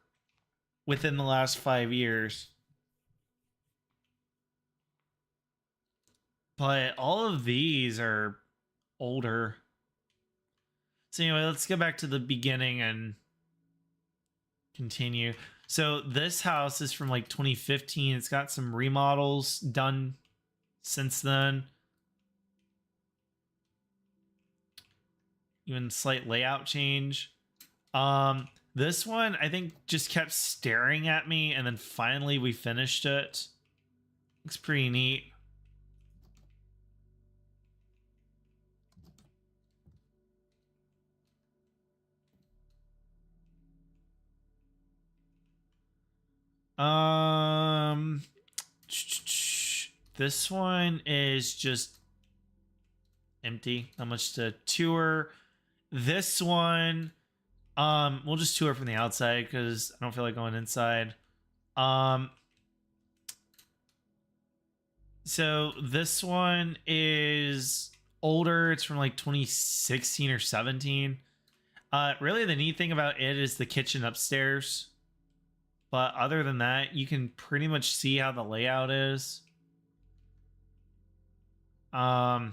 A: within the last 5 years. But all of these are older. So anyway, let's go back to the beginning and continue. So this house is from like 2015. It's got some remodels done since then. Even slight layout change. This one I think just kept staring at me, and then finally we finished it. Looks pretty neat. This one is just empty. Not much to tour. This one, we'll just tour from the outside because I don't feel like going inside. So this one is older. It's from like 2016 or 17. Really, the neat thing about it is the kitchen upstairs. But other than that, you can pretty much see how the layout is. Yeah,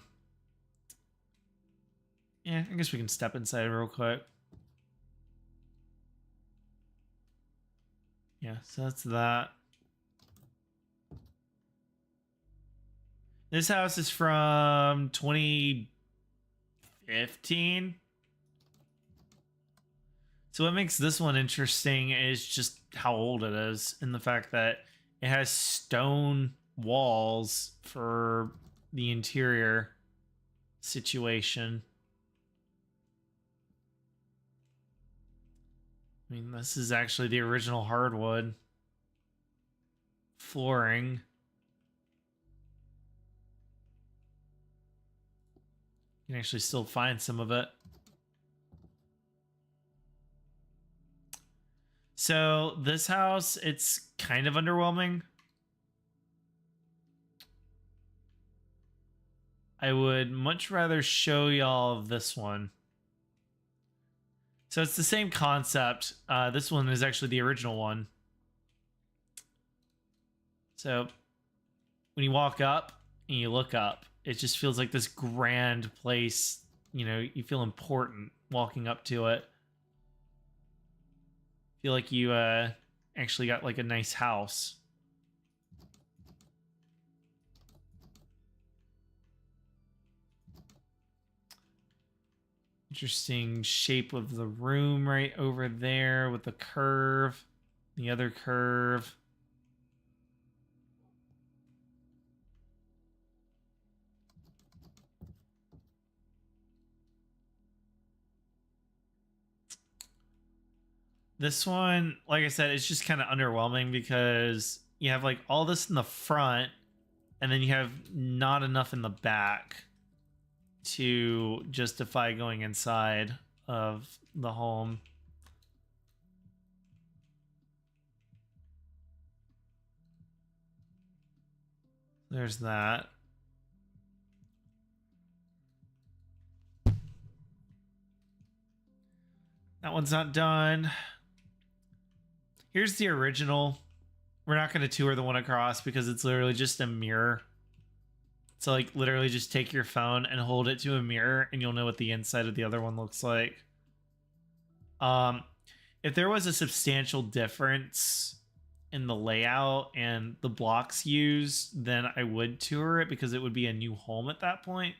A: I guess we can step inside real quick. Yeah, so that's that. This house is from 2015. So what makes this one interesting is just how old it is, and the fact that it has stone walls for the interior situation. I mean, this is actually the original hardwood flooring. You can actually still find some of it. So this house, it's kind of underwhelming. I would much rather show y'all this one. So it's the same concept. This one is actually the original one. So when you walk up and you look up, it just feels like this grand place. You know, you feel important walking up to it. Feel like you actually got like a nice house. Interesting shape of the room right over there with the curve, the other curve. This one, like I said, it's just kind of underwhelming because you have like all this in the front and then you have not enough in the back to justify going inside of the home. There's that. That one's not done. Here's the original. We're not going to tour the one across because it's literally just a mirror. So like literally just take your phone and hold it to a mirror and you'll know what the inside of the other one looks like. If there was a substantial difference in the layout and the blocks used, then I would tour it because it would be a new home at that point.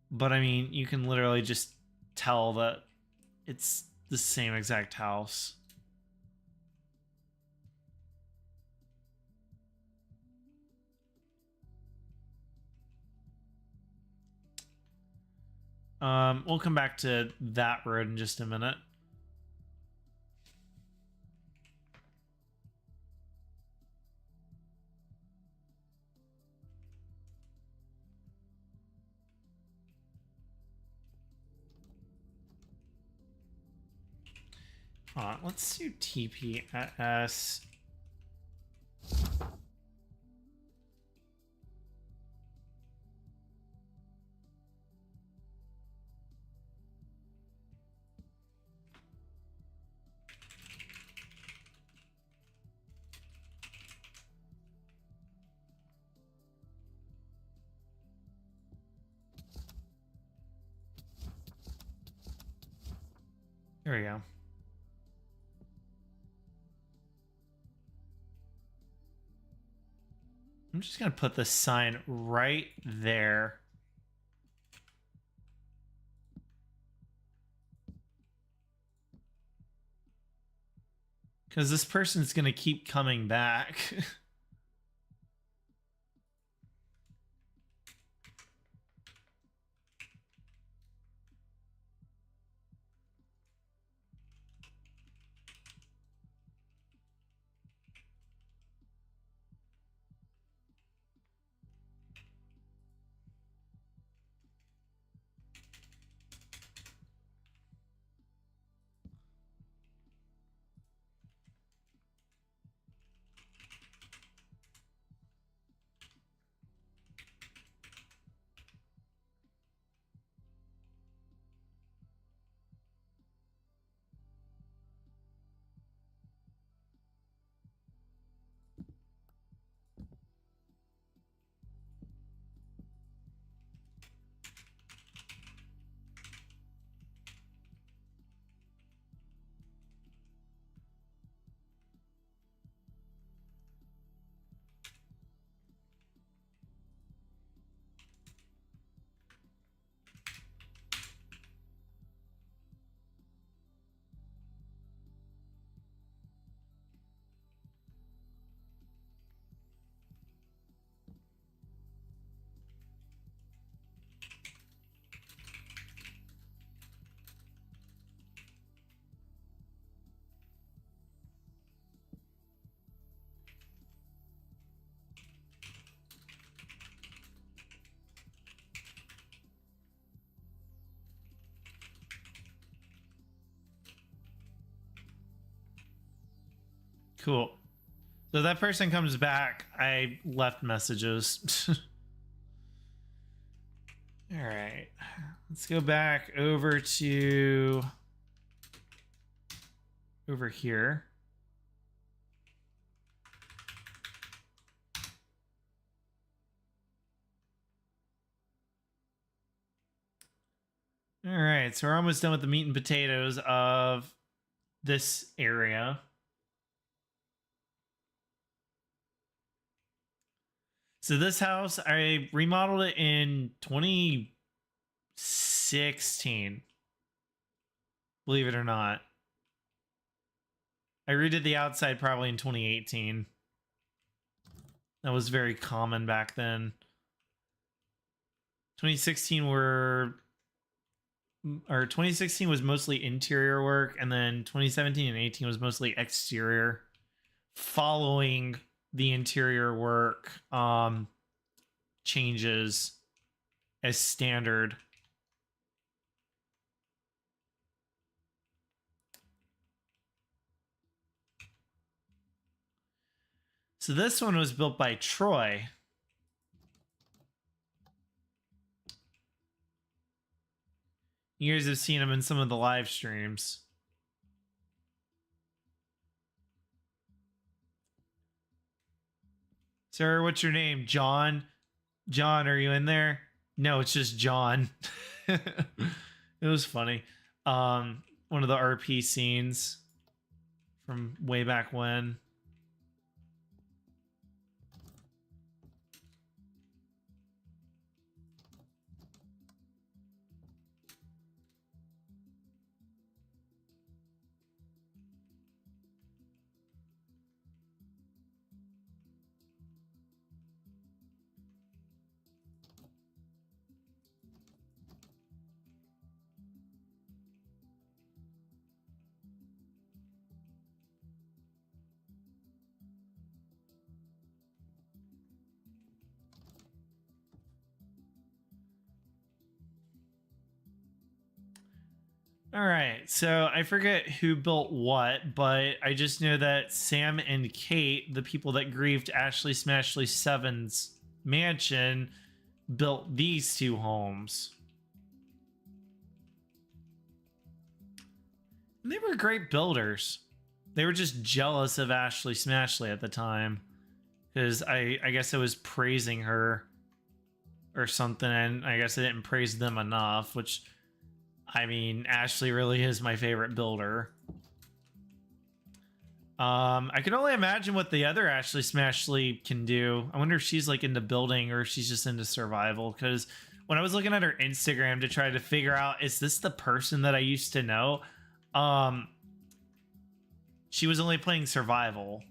A: But I mean, you can literally just tell that it's the same exact house. We'll come back to that road in just a minute. Let's do TPS. There we go. I'm just going to put the sign right there. Because this person's going to keep coming back. Cool. So that person comes back. I left messages. All right. Let's go back over to over here. All right. So we're almost done with the meat and potatoes of this area. So this house, I remodeled it in 2016. Believe it or not. I redid the outside probably in 2018. That was very common back then. 2016 was mostly interior work, and then 2017 and 18 was mostly exterior. Following the interior work changes as standard. So this one was built by Troy. You guys have seen him in some of the live streams. Sir, what's your name? John? John, are you in there? No, it's just John. It was funny. One of the RP scenes from way back when. All right, so I forget who built what, but I just know that Sam and Kate, the people that grieved Ashley Smashley Seven's mansion, built these two homes. And they were great builders. They were just jealous of Ashley Smashley at the time, because I guess I was praising her or something, and I guess I didn't praise them enough, which... I mean, Ashley really is my favorite builder. I can only imagine what the other Ashley Smashley can do. I wonder if she's like into building or if she's just into survival. Because when I was looking at her Instagram to try to figure out, is this the person that I used to know? She was only playing survival.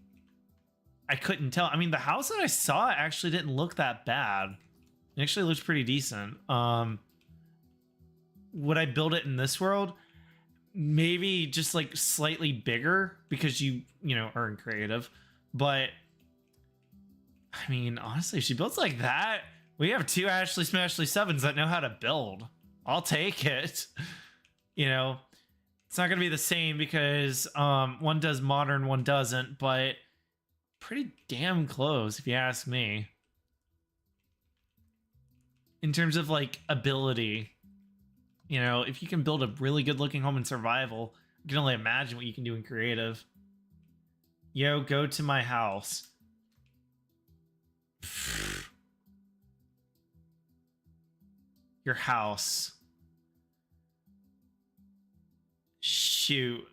A: I couldn't tell. I mean, the house that I saw actually didn't look that bad. It actually looks pretty decent. Would I build it in this world? Maybe just like slightly bigger because you know, are in creative. But I mean, honestly, if she builds like that, we have two Ashley Smashley Sevens that know how to build. I'll take it. You know, it's not going to be the same because one does modern, one doesn't, but pretty damn close if you ask me. In terms of like ability. You know, if you can build a really good looking home in survival, I can only imagine what you can do in creative. Yo, go to my house. Your house. Shoot.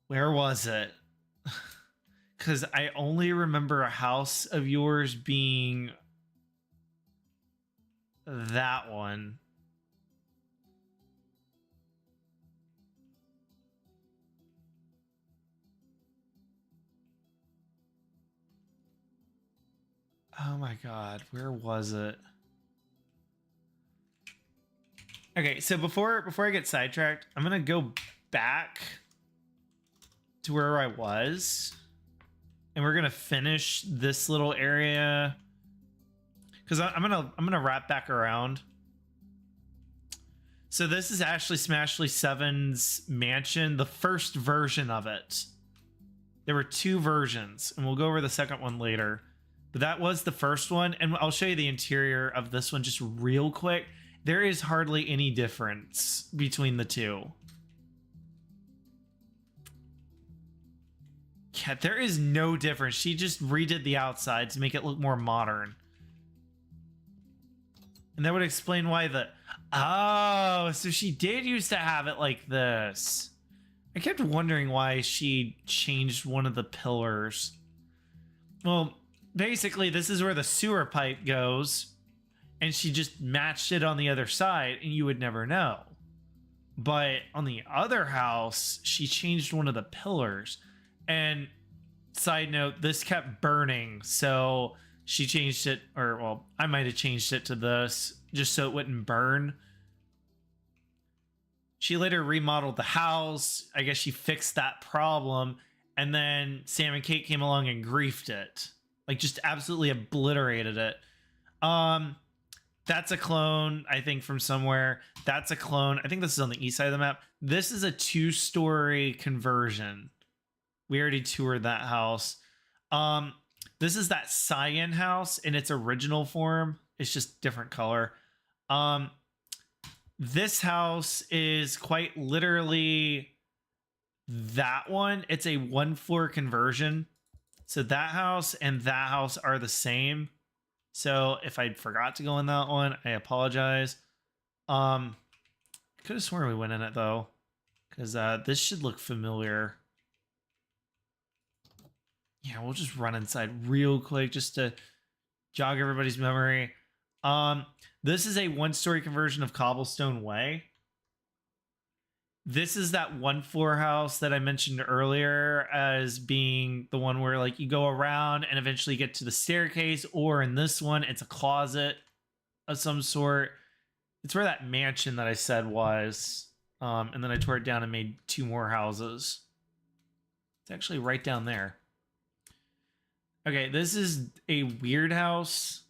A: Where was it? Because I only remember a house of yours being... that one. Oh my god, where was it? Okay, so before I get sidetracked, I'm gonna go back to where I was, and we're gonna finish this little area. Because I'm gonna wrap back around. So this is Ashley Smashley 7's mansion, the first version of it. There were two versions, and we'll go over the second one later. But that was the first one, and I'll show you the interior of this one just real quick. There is hardly any difference between the two. Yeah, there is no difference. She just redid the outside to make it look more modern. And that would explain why the... Oh, so she did used to have it like this. I kept wondering why she changed one of the pillars. Well, basically, this is where the sewer pipe goes. And she just matched it on the other side, and you would never know. But on the other house, she changed one of the pillars. And side note, this kept burning, so... she changed it, or, well, I might have changed it to this, just so it wouldn't burn. She later remodeled the house. I guess she fixed that problem. And then Sam and Kate came along and griefed it. Like, just absolutely obliterated it. That's a clone, I think, from somewhere. That's a clone. I think this is on the east side of the map. This is a 2-story conversion. We already toured that house. This is that cyan house in its original form. It's just different color. This house is quite literally that one. It's a 1-floor conversion. So that house and that house are the same. So if I forgot to go in that one, I apologize. Could have sworn we went in it though, because this should look familiar. Yeah, we'll just run inside real quick just to jog everybody's memory. This is a 1-story conversion of Cobblestone Way. This is that 1-floor house that I mentioned earlier as being the one where like you go around and eventually get to the staircase, or in this one, it's a closet of some sort. It's where that mansion that I said was. And then I tore it down and made 2 more houses. It's actually right down there. Okay, this is a weird house.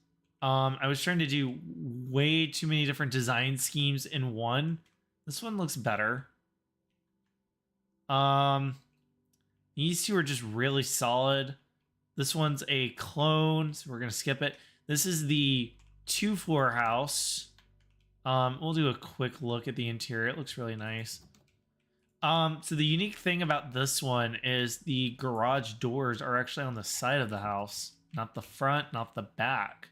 A: I was trying to do way too many different design schemes in one. This one looks better. These two are just really solid. This one's a clone, so we're gonna skip it. This is the 2-floor house. We'll do a quick look at the interior. It looks really nice. So the unique thing about this one is the garage doors are actually on the side of the house, not the front, not the back.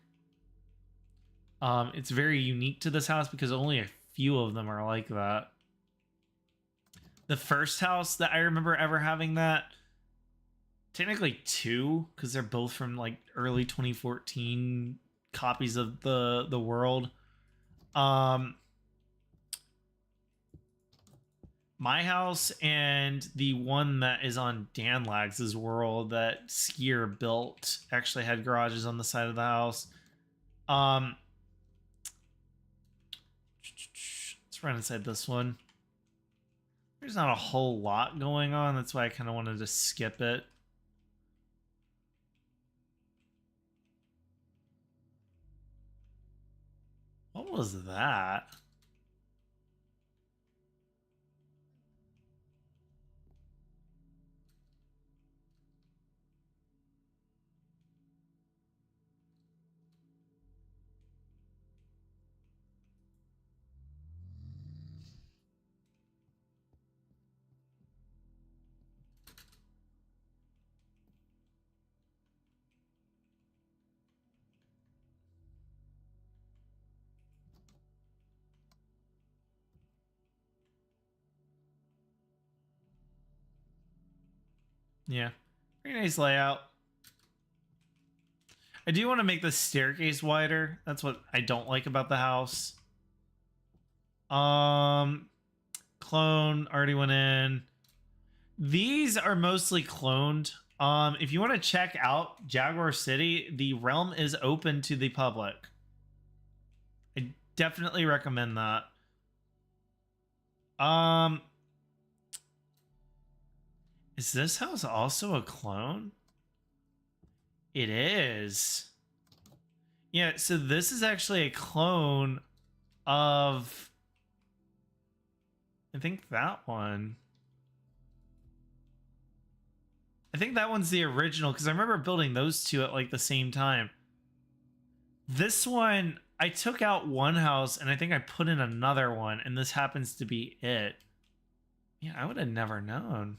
A: It's very unique to this house because only a few of them are like that. The first house that I remember ever having that, technically two, because they're both from like early 2014 copies of the world. My house and the one that is on Dan Lags' world that Skier built actually had garages on the side of the house. Let's run inside this one. There's not a whole lot going on. That's why I kind of wanted to skip it. What was that? Yeah, pretty nice layout. I do want to make the staircase wider. That's what I don't like about the house. Clone already went in. These are mostly cloned. If you want to check out Jaguar City, the realm is open to the public. I definitely recommend that. Is this house also a clone? It is. Yeah, so this is actually a clone of, I think that one. I think that one's the original because I remember building those two at like the same time. This one, I took out one house and I think I put in another one, and this happens to be it. Yeah, I would have never known.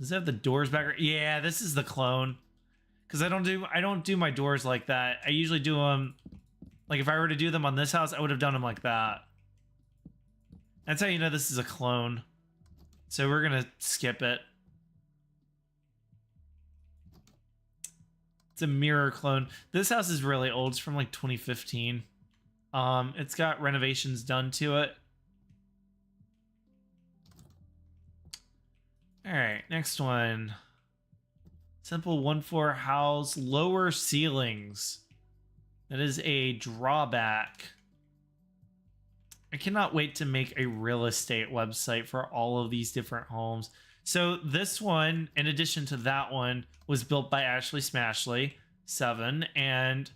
A: Does it have the doors back? Yeah, this is the clone. Because I don't do my doors like that. I usually do them like if I were to do them on this house, I would have done them like that. That's how you know this is a clone. So we're gonna skip it. It's a mirror clone. This house is really old. It's from like 2015. It's got renovations done to it. All right, next one. Simple 1-floor house, lower ceilings. That is a drawback. I cannot wait to make a real estate website for all of these different homes. So this one, in addition to that one, was built by Ashley Smashley 7, and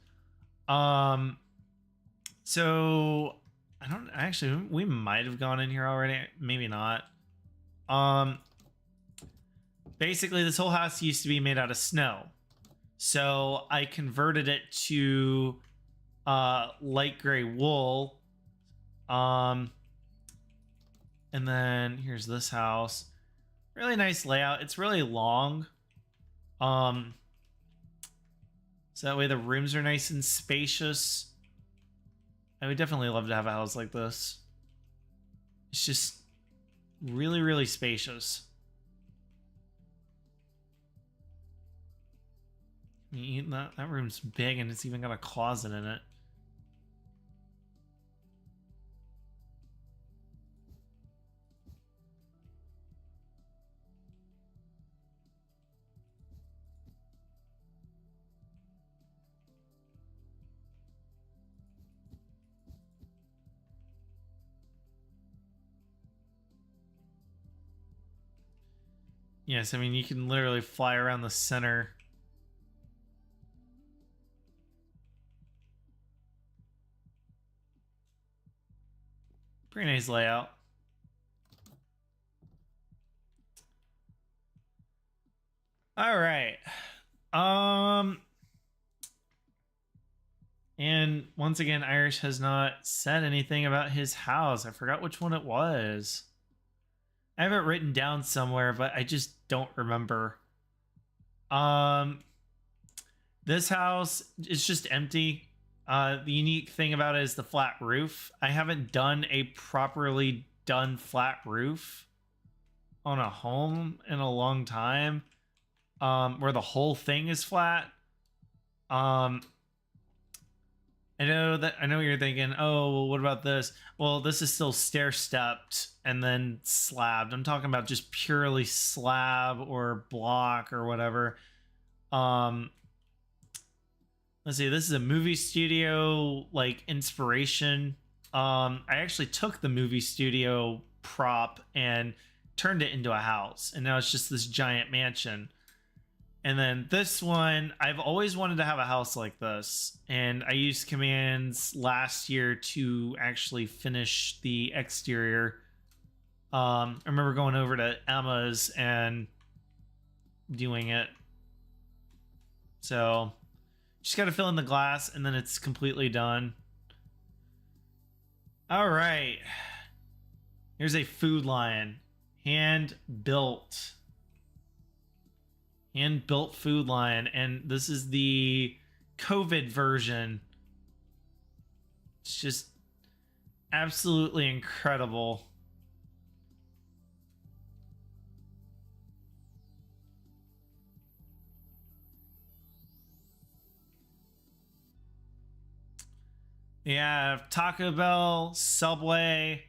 A: so I don't actually, we might have gone in here already, maybe not. Basically, this whole house used to be made out of snow. So I converted it to light gray wool. And then here's this house. Really nice layout. It's really long. So that way the rooms are nice and spacious. I would definitely love to have a house like this. It's just really, really spacious. That room's big and it's even got a closet in it. Yes, I mean, you can literally fly around the center. Pretty nice layout. All right. And once again, Irish has not said anything about his house. I forgot which one it was. I have it written down somewhere, but I just don't remember. This house is just empty. The unique thing about it is the flat roof. I haven't done a properly done flat roof on a home in a long time, where the whole thing is flat. I know what you're thinking. Oh, well, what about this? Well, this is still stair stepped and then slabbed. I'm talking about just purely slab or block or whatever. Let's see. This is a movie studio like inspiration. I actually took the movie studio prop and turned it into a house, and now it's just this giant mansion. And then this one, I've always wanted to have a house like this. And I used commands last year to actually finish the exterior. I remember going over to Emma's and doing it. So just got to fill in the glass and then it's completely done. All right. Here's a food line. Hand built food line, and this is the COVID version. It's just absolutely incredible. Yeah, Taco Bell, Subway,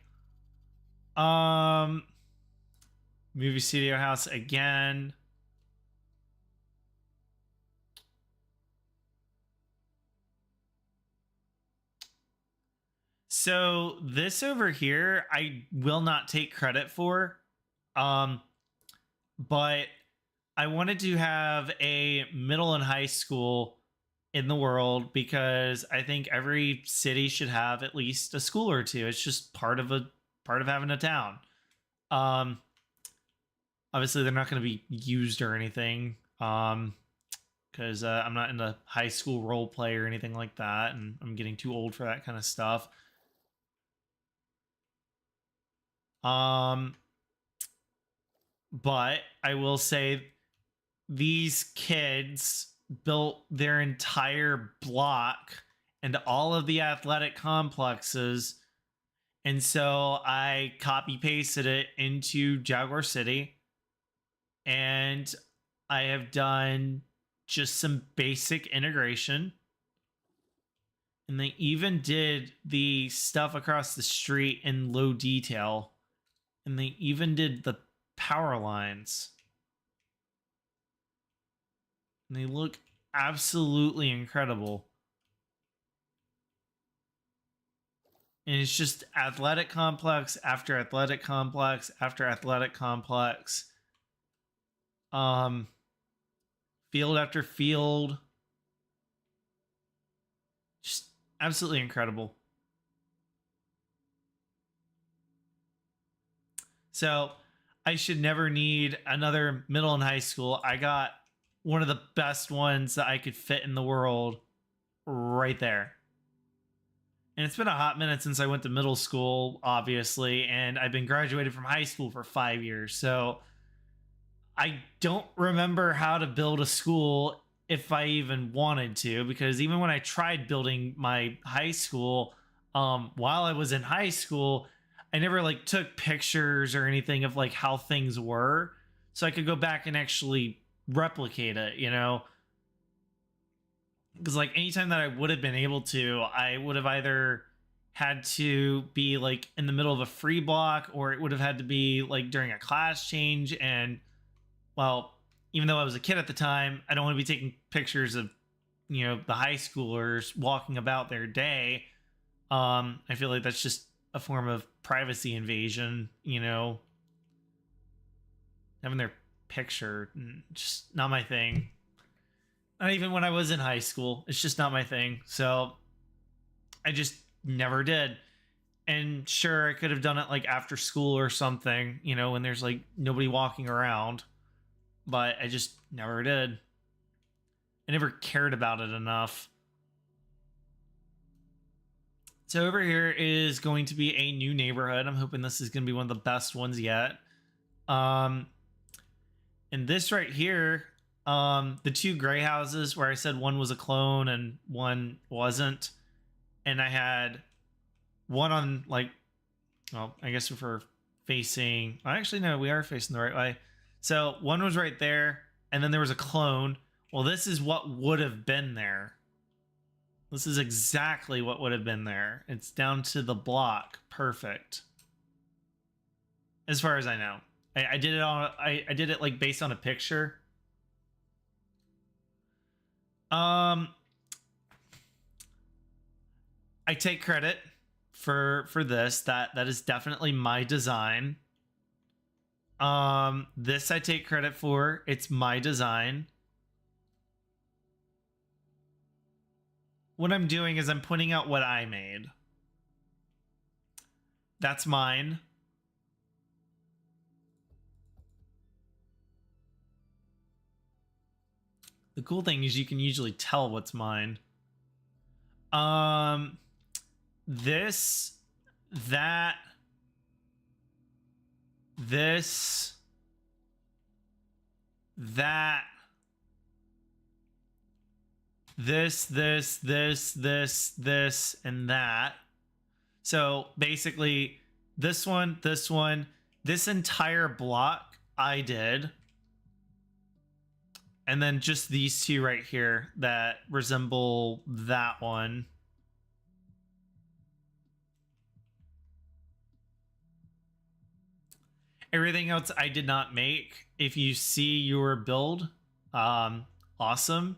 A: movie studio house again. So this over here, I will not take credit for, but I wanted to have a middle and high school in the world because I think every city should have at least a school or two. It's just part of having a town. Obviously, they're not going to be used or anything, because I'm not into high school role play or anything like that, and I'm getting too old for that kind of stuff. But I will say these kids built their entire block and all of the athletic complexes. And so I copy pasted it into Jaguar City. And I have done just some basic integration. And they even did the stuff across the street in low detail. And they even did the power lines. And they look absolutely incredible. And it's just athletic complex after athletic complex after athletic complex. Field after field. Just absolutely incredible. So I should never need another middle and high school. I got one of the best ones that I could fit in the world right there. And it's been a hot minute since I went to middle school, obviously, and I've been graduated from high school for 5 years. So I don't remember how to build a school if I even wanted to, because even when I tried building my high school, while I was in high school, I never like took pictures or anything of like how things were, so I could go back and actually replicate it, you know? Because like anytime that I would have been able to, I would have either had to be like in the middle of a free block, or it would have had to be like during a class change. And well, even though I was a kid at the time, I don't want to be taking pictures of, you know, the high schoolers walking about their day. I feel like that's just a form of privacy invasion, you know, having their picture, just not my thing. Not even when I was in high school. It's just not my thing. So I just never did. And sure, I could have done it like after school or something, you know, when there's like nobody walking around, but I just never did. I never cared about it enough. So over here is going to be a new neighborhood. I'm hoping this is going to be one of the best ones yet. And this right here, the two gray houses where I said one was a clone and one wasn't, and I had one on like, well, I guess if we're facing, actually no, we are facing the right way. So one was right there, and then there was a clone. Well, this is what would have been there. This is exactly what would have been there. It's down to the block. Perfect. As far as I know. I did it on I did it like based on a picture. I take credit for this. That is definitely my design. This I take credit for. It's my design. What I'm doing is I'm putting out what I made. That's mine. The cool thing is you can usually tell what's mine. This, that, this, that, this, and that. So basically this one, this entire block I did. And then just these two right here that resemble that one. Everything else I did not make. If you see your build, awesome.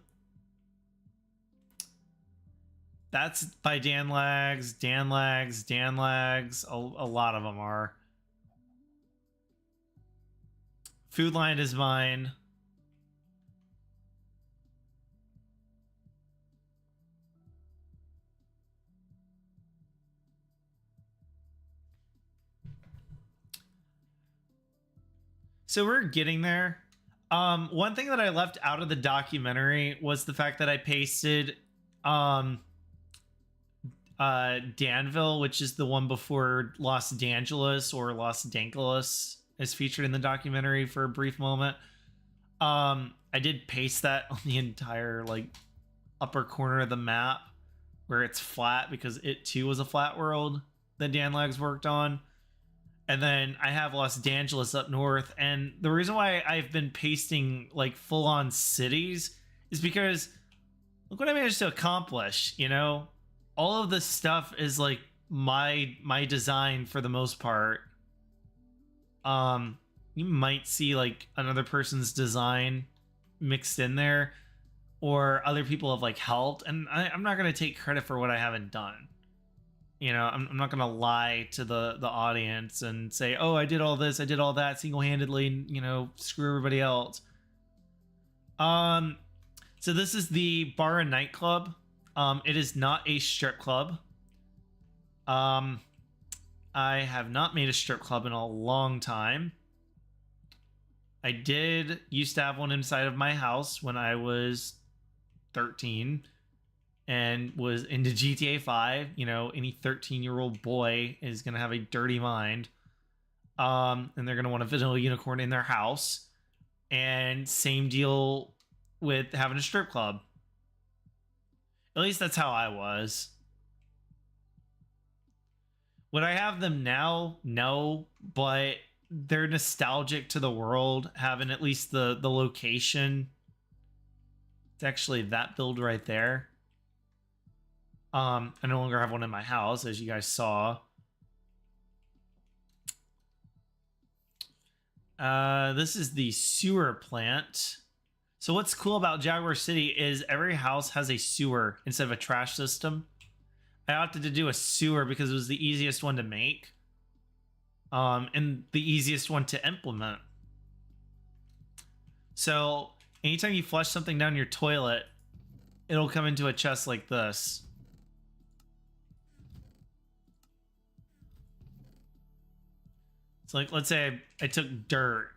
A: That's by Dan Lags. A lot of them are. Food Line is mine. So we're getting there. One thing that I left out of the documentary was the fact that I pasted Danville, which is the one before Los D'Angeles or Los Dangelos is featured in the documentary for a brief moment. I did paste that on the entire like upper corner of the map where it's flat because it too was a flat world that Dan Lags worked on. And then I have Los D'Angeles up north. And the reason why I've been pasting like full on cities is because look what I managed to accomplish, you know? All of this stuff is like my design for the most part. You might see like another person's design mixed in there, or other people have like helped, and I'm not gonna take credit for what I haven't done. You know, I'm not gonna lie to the audience and say, oh, I did all this, I did all that single-handedly, you know, screw everybody else. So this is the bar and nightclub. It is not a strip club. I have not made a strip club in a long time. I did used to have one inside of my house when I was 13 and was into GTA 5. You know, any 13-year-old boy is going to have a dirty mind. And they're going to want a vanilla unicorn in their house. And same deal with having a strip club. At least that's how I was. Would I have them now? No, but they're nostalgic to the world, having at least the location. It's actually that build right there. I no longer have one in my house, as you guys saw. This is the sewer plant. So what's cool about Jaguar City is every house has a sewer instead of a trash system. I opted to do a sewer because it was the easiest one to make. And the easiest one to implement. So anytime you flush something down your toilet, it'll come into a chest like this. So like, let's say I took dirt.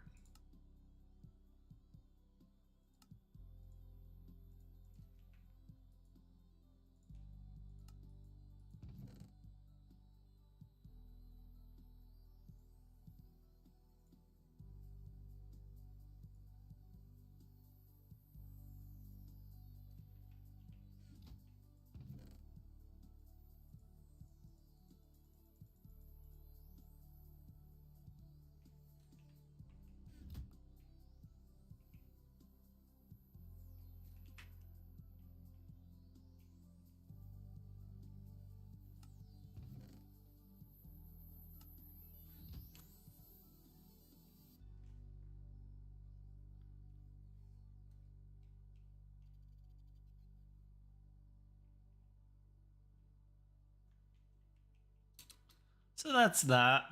A: So that's that.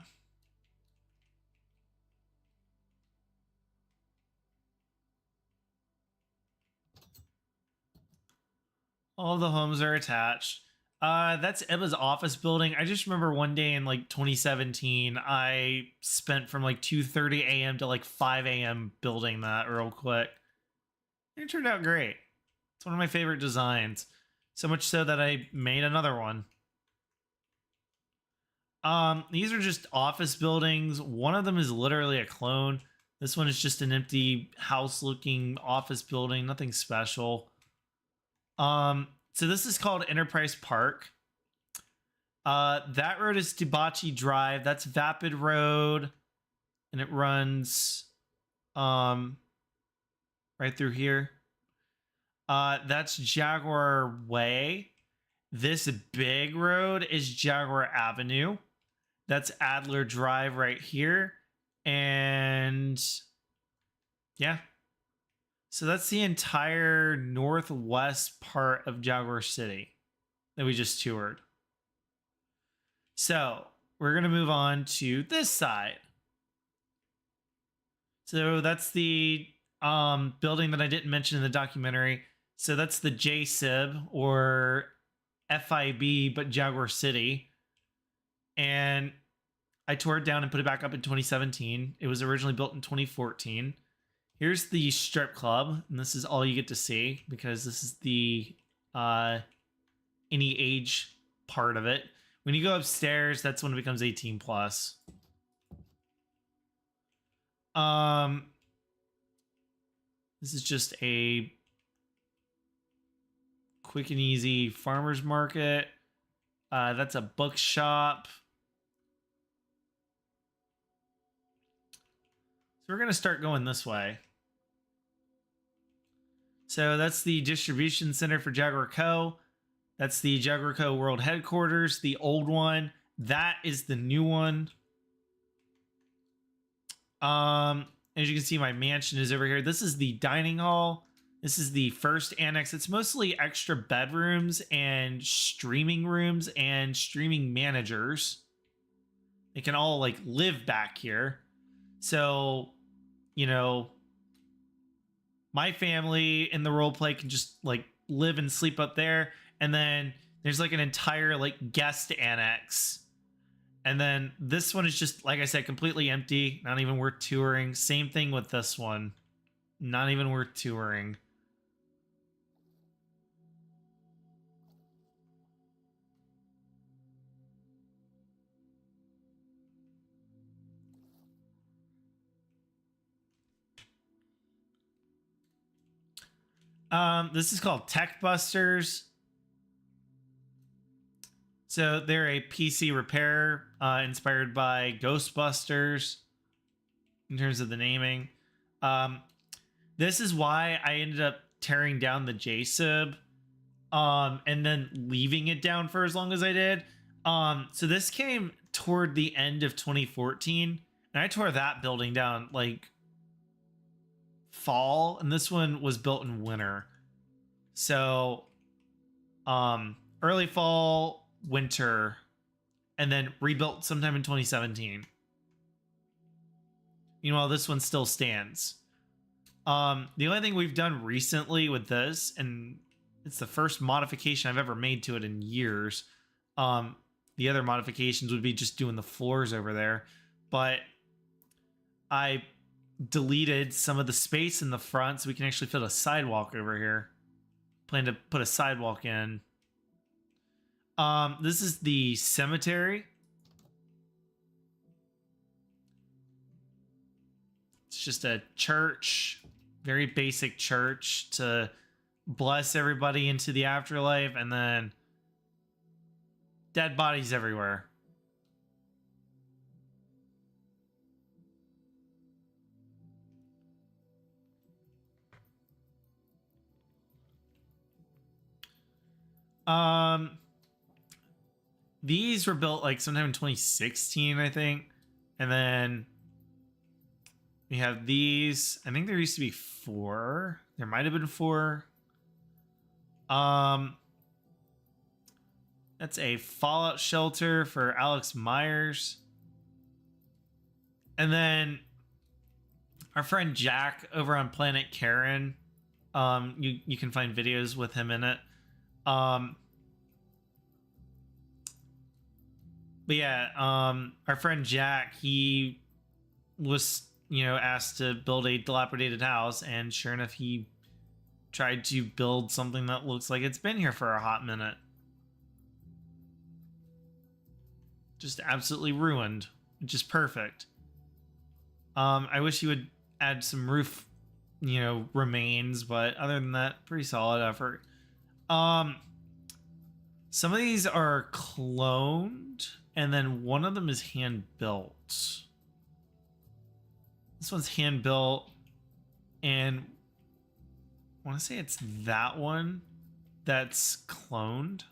A: All the homes are attached. That's Emma's office building. I just remember one day in like 2017, I spent from like 2:30 a.m. to like 5 a.m. building that real quick. It turned out great. It's one of my favorite designs. So much so that I made another one. These are just office buildings. One of them is literally a clone. This one is just an empty house-looking office building. Nothing special. So this is called Enterprise Park. That road is Debauchee Drive. That's Vapid Road, and it runs right through here. That's Jaguar Way. This big road is Jaguar Avenue. That's Adler Drive right here. And yeah. So that's the entire northwest part of Jaguar City that we just toured. So we're going to move on to this side. So that's the building that I didn't mention in the documentary. So that's the JSIB, or FIB, but Jaguar City. And I tore it down and put it back up in 2017. It was originally built in 2014. Here's the strip club, and this is all you get to see because this is the any age part of it. When you go upstairs, that's when it becomes 18 plus. This is just a quick and easy farmer's market. That's a bookshop. So we're going to start going this way. So that's the distribution center for Jaguar Co. That's the Jaguar Co. World Headquarters, the old one. That is the new one. As you can see, my mansion is over here. This is the dining hall. This is the first annex. It's mostly extra bedrooms and streaming rooms and streaming managers. They can all like live back here. So, you know, my family in the role play can just like live and sleep up there. And then there's like an entire like guest annex. And then this one is just, like I said, completely empty. Not even worth touring. Same thing with this one. Not even worth touring. This is called Tech Busters. So they're a PC repair inspired by Ghostbusters in terms of the naming. This is why I ended up tearing down the JSIB and then leaving it down for as long as I did. So this came toward the end of 2014, and I tore that building down like fall, and this one was built in winter. So early fall, winter, and then rebuilt sometime in 2017. Meanwhile, this one still stands. The only thing we've done recently with this, and it's the first modification I've ever made to it in years. The other modifications would be just doing the floors over there. But I deleted some of the space in the front so we can actually fit a sidewalk over here. Plan to put a sidewalk in. This is the cemetery. It's just a church, very basic church to bless everybody into the afterlife, and then dead bodies everywhere. These were built like sometime in 2016, I think. And then we have these. I think there used to be 4. There might have been 4. That's a fallout shelter for Alex Myers. And then our friend Jack over on Planet Karen. You can find videos with him in it. But yeah, our friend Jack, he was, asked to build a dilapidated house, and sure enough, he tried to build something that looks like it's been here for a hot minute. Just absolutely ruined, which is perfect. I wish he would add some roof, remains, but other than that, pretty solid effort. Some of these are cloned, and then one of them is hand built. This one's hand built, and I want to say it's that one that's cloned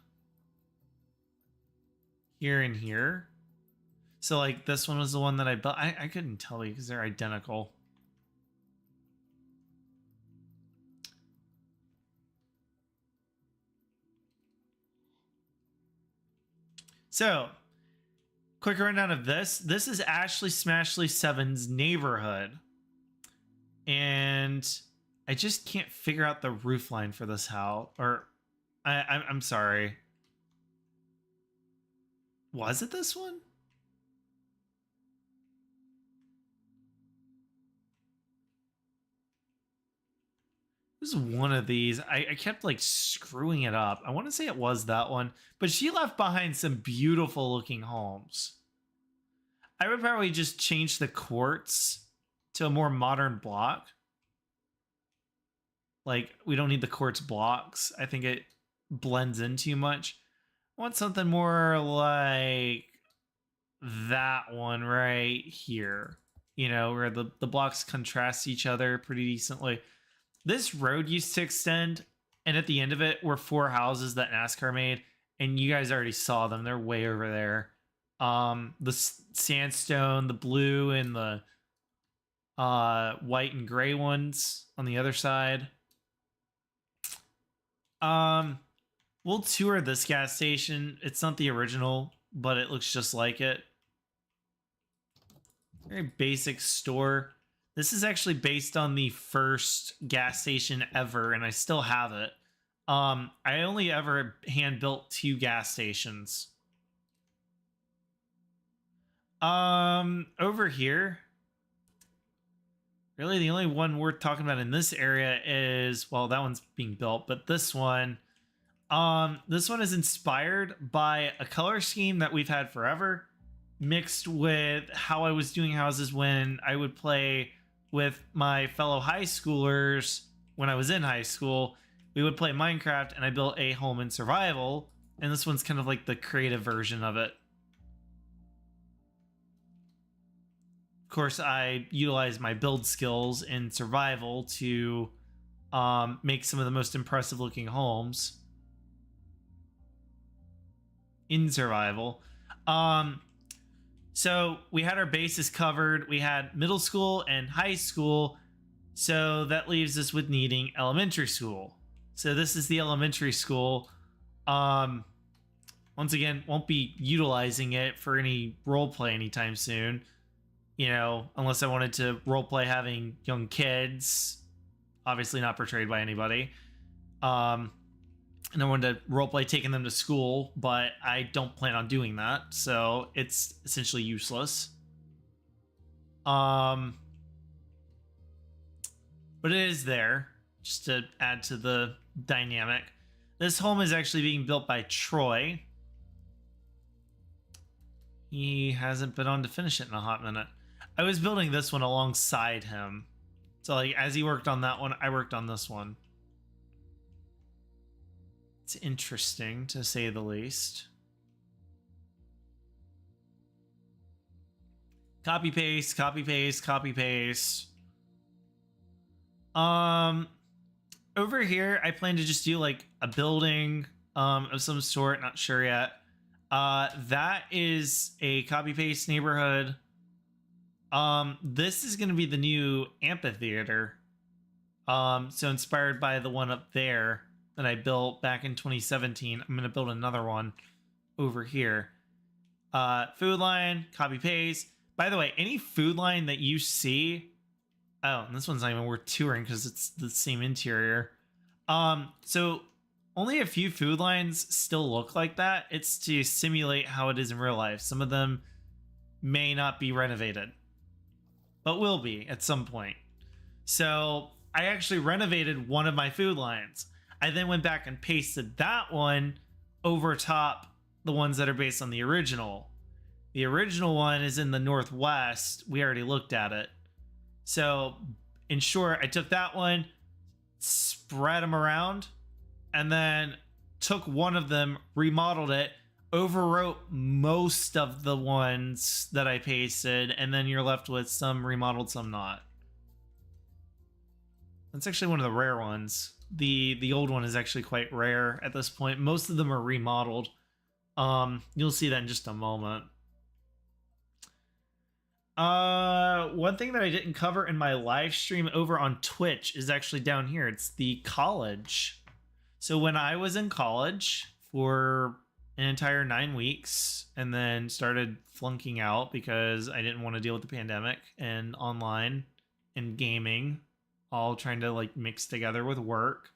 A: here and here. So like this one was the one that I built. I couldn't tell you because they're identical. So, quick rundown of this. This is Ashley Smashley 7's neighborhood. And I just can't figure out the roof line for this house. Or, I'm sorry. Was it this one? This is one of these. I kept like screwing it up. I want to say it was that one, but she left behind some beautiful looking homes. I would probably just change the quartz to a more modern block. Like, we don't need the quartz blocks. I think it blends in too much. I want something more like that one right here. Where the blocks contrast each other pretty decently. This road used to extend, and at the end of it were 4 houses that NASCAR made, and you guys already saw them. They're way over there. The sandstone, the blue, and the white and gray ones on the other side. We'll tour this gas station. It's not the original, but it looks just like it. Very basic store. This is actually based on the first gas station ever, and I still have it. I only ever hand built 2 gas stations. Over here, really the only one worth talking about in this area is, well, that one's being built, but this one is inspired by a color scheme that we've had forever, mixed with how I was doing houses when I would play with my fellow high schoolers. When I was in high school, we would play Minecraft, and I built a home in survival, and this one's kind of like the creative version of it. Of course, I utilize my build skills in survival to make some of the most impressive looking homes in survival. So we had our bases covered. We had middle school and high school. So that leaves us with needing elementary school. So this is the elementary school. Once again, won't be utilizing it for any role play anytime soon. Unless I wanted to role play having young kids. Obviously not portrayed by anybody. And I wanted to roleplay taking them to school, but I don't plan on doing that, so it's essentially useless. but it is there just to add to the dynamic. This home is actually being built by Troy. He hasn't been on to finish it in a hot minute. I was building this one alongside him. So like as he worked on that one, I worked on this one. It's interesting to say the least. Copy paste, copy paste, copy paste. Over here, I plan to just do like a building of some sort, not sure yet. That is a copy paste neighborhood. This is going to be the new amphitheater. So inspired by the one up there that I built back in 2017, I'm going to build another one over here. Food line, copy paste. By the way, any food line that you see, oh, and this one's not even worth touring because it's the same interior. So only a few food lines still look like that. It's to simulate how it is in real life. Some of them may not be renovated, but will be at some point. So I actually renovated one of my food lines. I then went back and pasted that one over top the ones that are based on the original. The original one is in the Northwest. We already looked at it. So in short, I took that one, spread them around, and then took one of them, remodeled it, overwrote most of the ones that I pasted, and then you're left with some remodeled, some not. That's actually one of the rare ones. The old one is actually quite rare at this point. Most of them are remodeled. You'll see that in just a moment. One thing that I didn't cover in my live stream over on Twitch is actually down here. It's the college. So when I was in college for an entire 9 weeks and then started flunking out because I didn't want to deal with the pandemic and online and gaming, all trying to like mix together with work.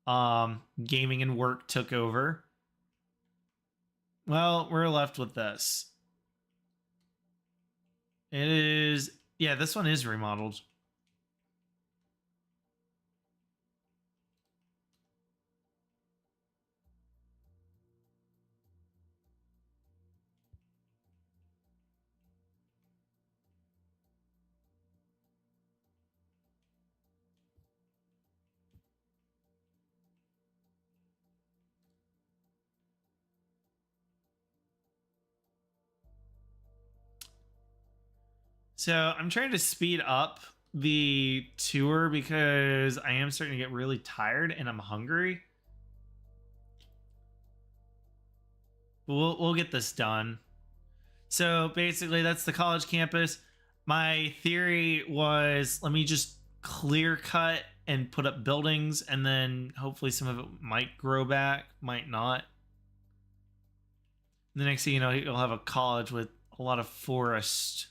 A: Gaming and work took over. Well, we're left with this. It is, yeah, this one is remodeled. So I'm trying to speed up the tour because I am starting to get really tired and I'm hungry. But we'll get this done. So basically that's the college campus. My theory was let me just clear cut and put up buildings and then hopefully some of it might grow back, might not. The next thing you know, you'll have a college with a lot of forest.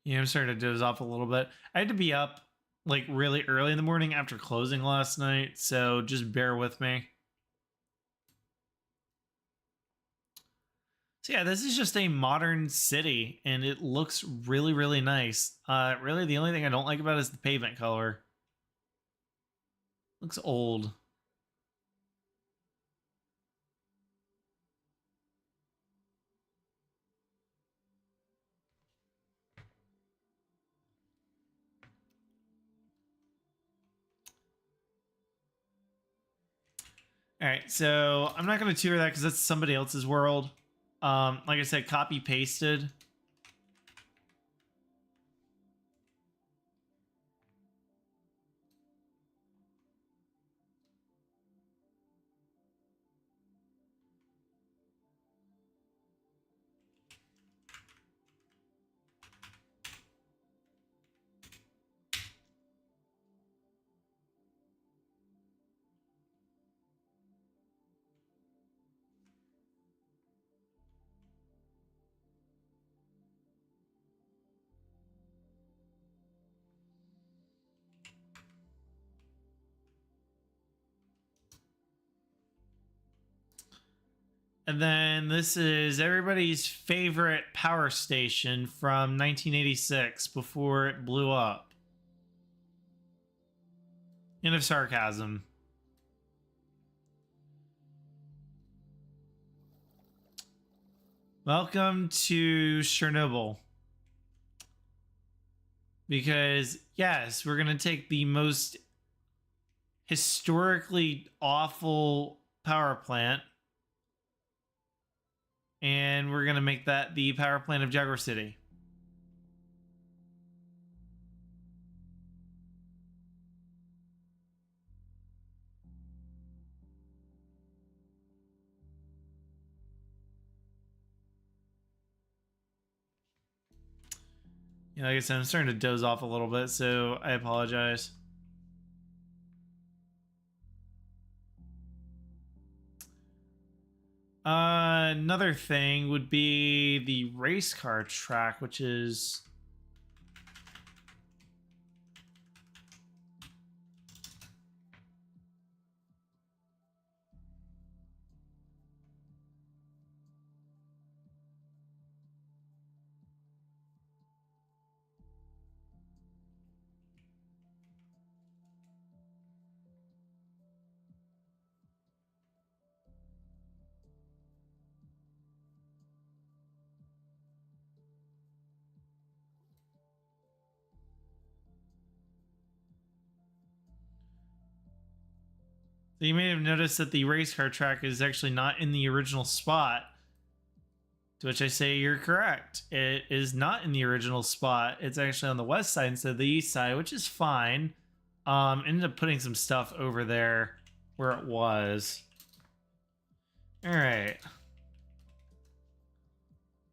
A: Yeah, I'm starting to doze off a little bit. I had to be up like really early in the morning after closing last night, so just bear with me. So yeah, this is just a modern city, and it looks really, really nice. Really, the only thing I don't like about it is the pavement color. Looks old. All right, so I'm not going to tour that because that's somebody else's world. Like I said, copy pasted. And then this is everybody's favorite power station from 1986 before it blew up. End of sarcasm. Welcome to Chernobyl. Because, yes, we're going to take the most historically awful power plant and we're going to make that the power plant of Jaguar City. Yeah, like I said, I'm starting to doze off a little bit, so I apologize. Another thing would be the race car track, which is so you may have noticed that the race car track is actually not in the original spot. To which I say you're correct. It is not in the original spot. It's actually on the west side instead of the east side, which is fine. Ended up putting some stuff over there where it was. All right.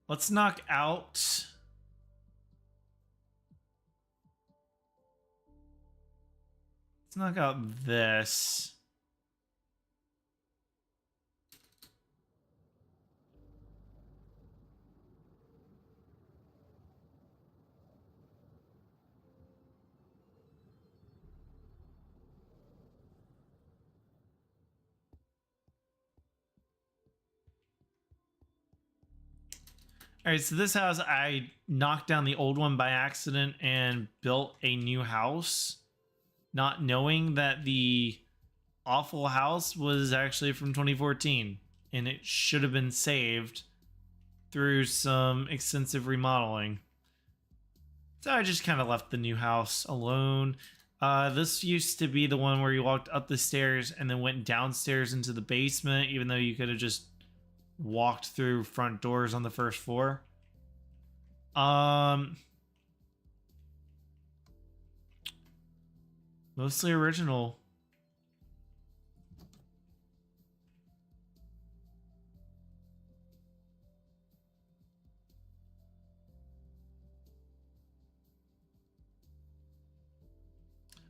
A: Let's knock out. Let's knock out this. All right, so this house, I knocked down the old one by accident and built a new house, not knowing that the awful house was actually from 2014 and it should have been saved through some extensive remodeling. So I just kind of left the new house alone. This used to be the one where you walked up the stairs and then went downstairs into the basement, even though you could have just walked through front doors on the first floor. Mostly original.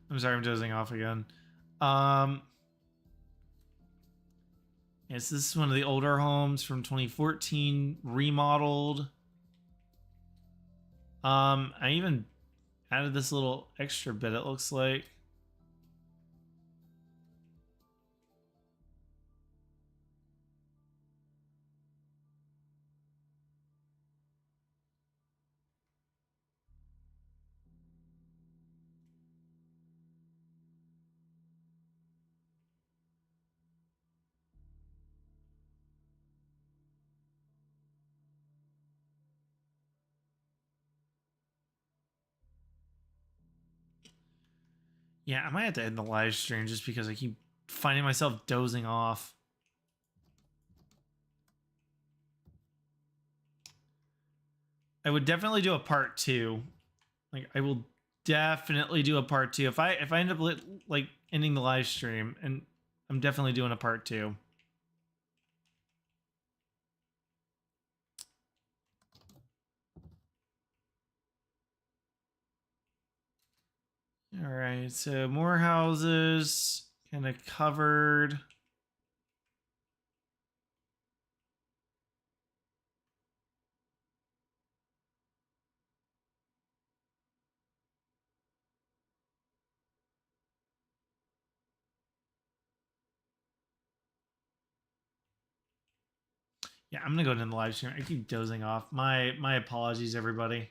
A: I'm sorry, I'm dozing off again. Yes, this is one of the older homes from 2014, remodeled. I even added this little extra bit, it looks like. Yeah, I might have to end the live stream just because I keep finding myself dozing off. I would definitely do a part two. Like, I will definitely do a part two if I end up like ending the live stream, and I'm definitely doing a part two. All right, so more houses, kind of covered. Yeah, I'm gonna go into the live stream. I keep dozing off. My apologies, everybody.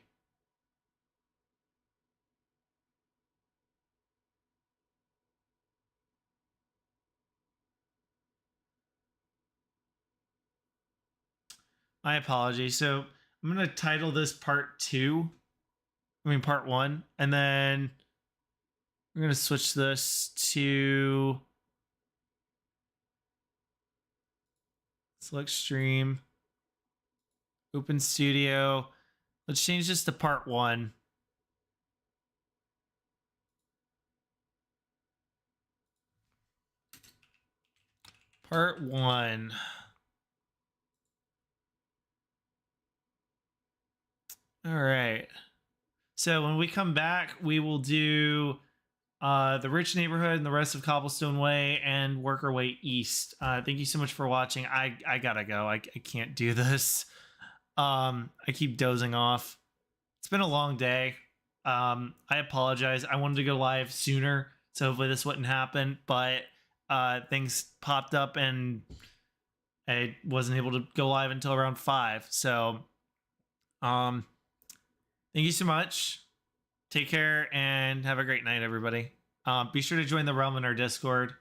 A: My apologies. So I'm gonna title this part 2. I mean part 1, and then we're gonna switch this to select stream, open studio. Let's change this to part 1. Part 1. All right. So when we come back, we will do the rich neighborhood and the rest of Cobblestone Way and work our way east. Thank you so much for watching. I gotta go. I can't do this. I keep dozing off. It's been a long day. I apologize. I wanted to go live sooner, so hopefully this wouldn't happen. But things popped up and I wasn't able to go live until around 5. So thank you so much. Take care and have a great night, everybody. Be sure to join the realm in our Discord.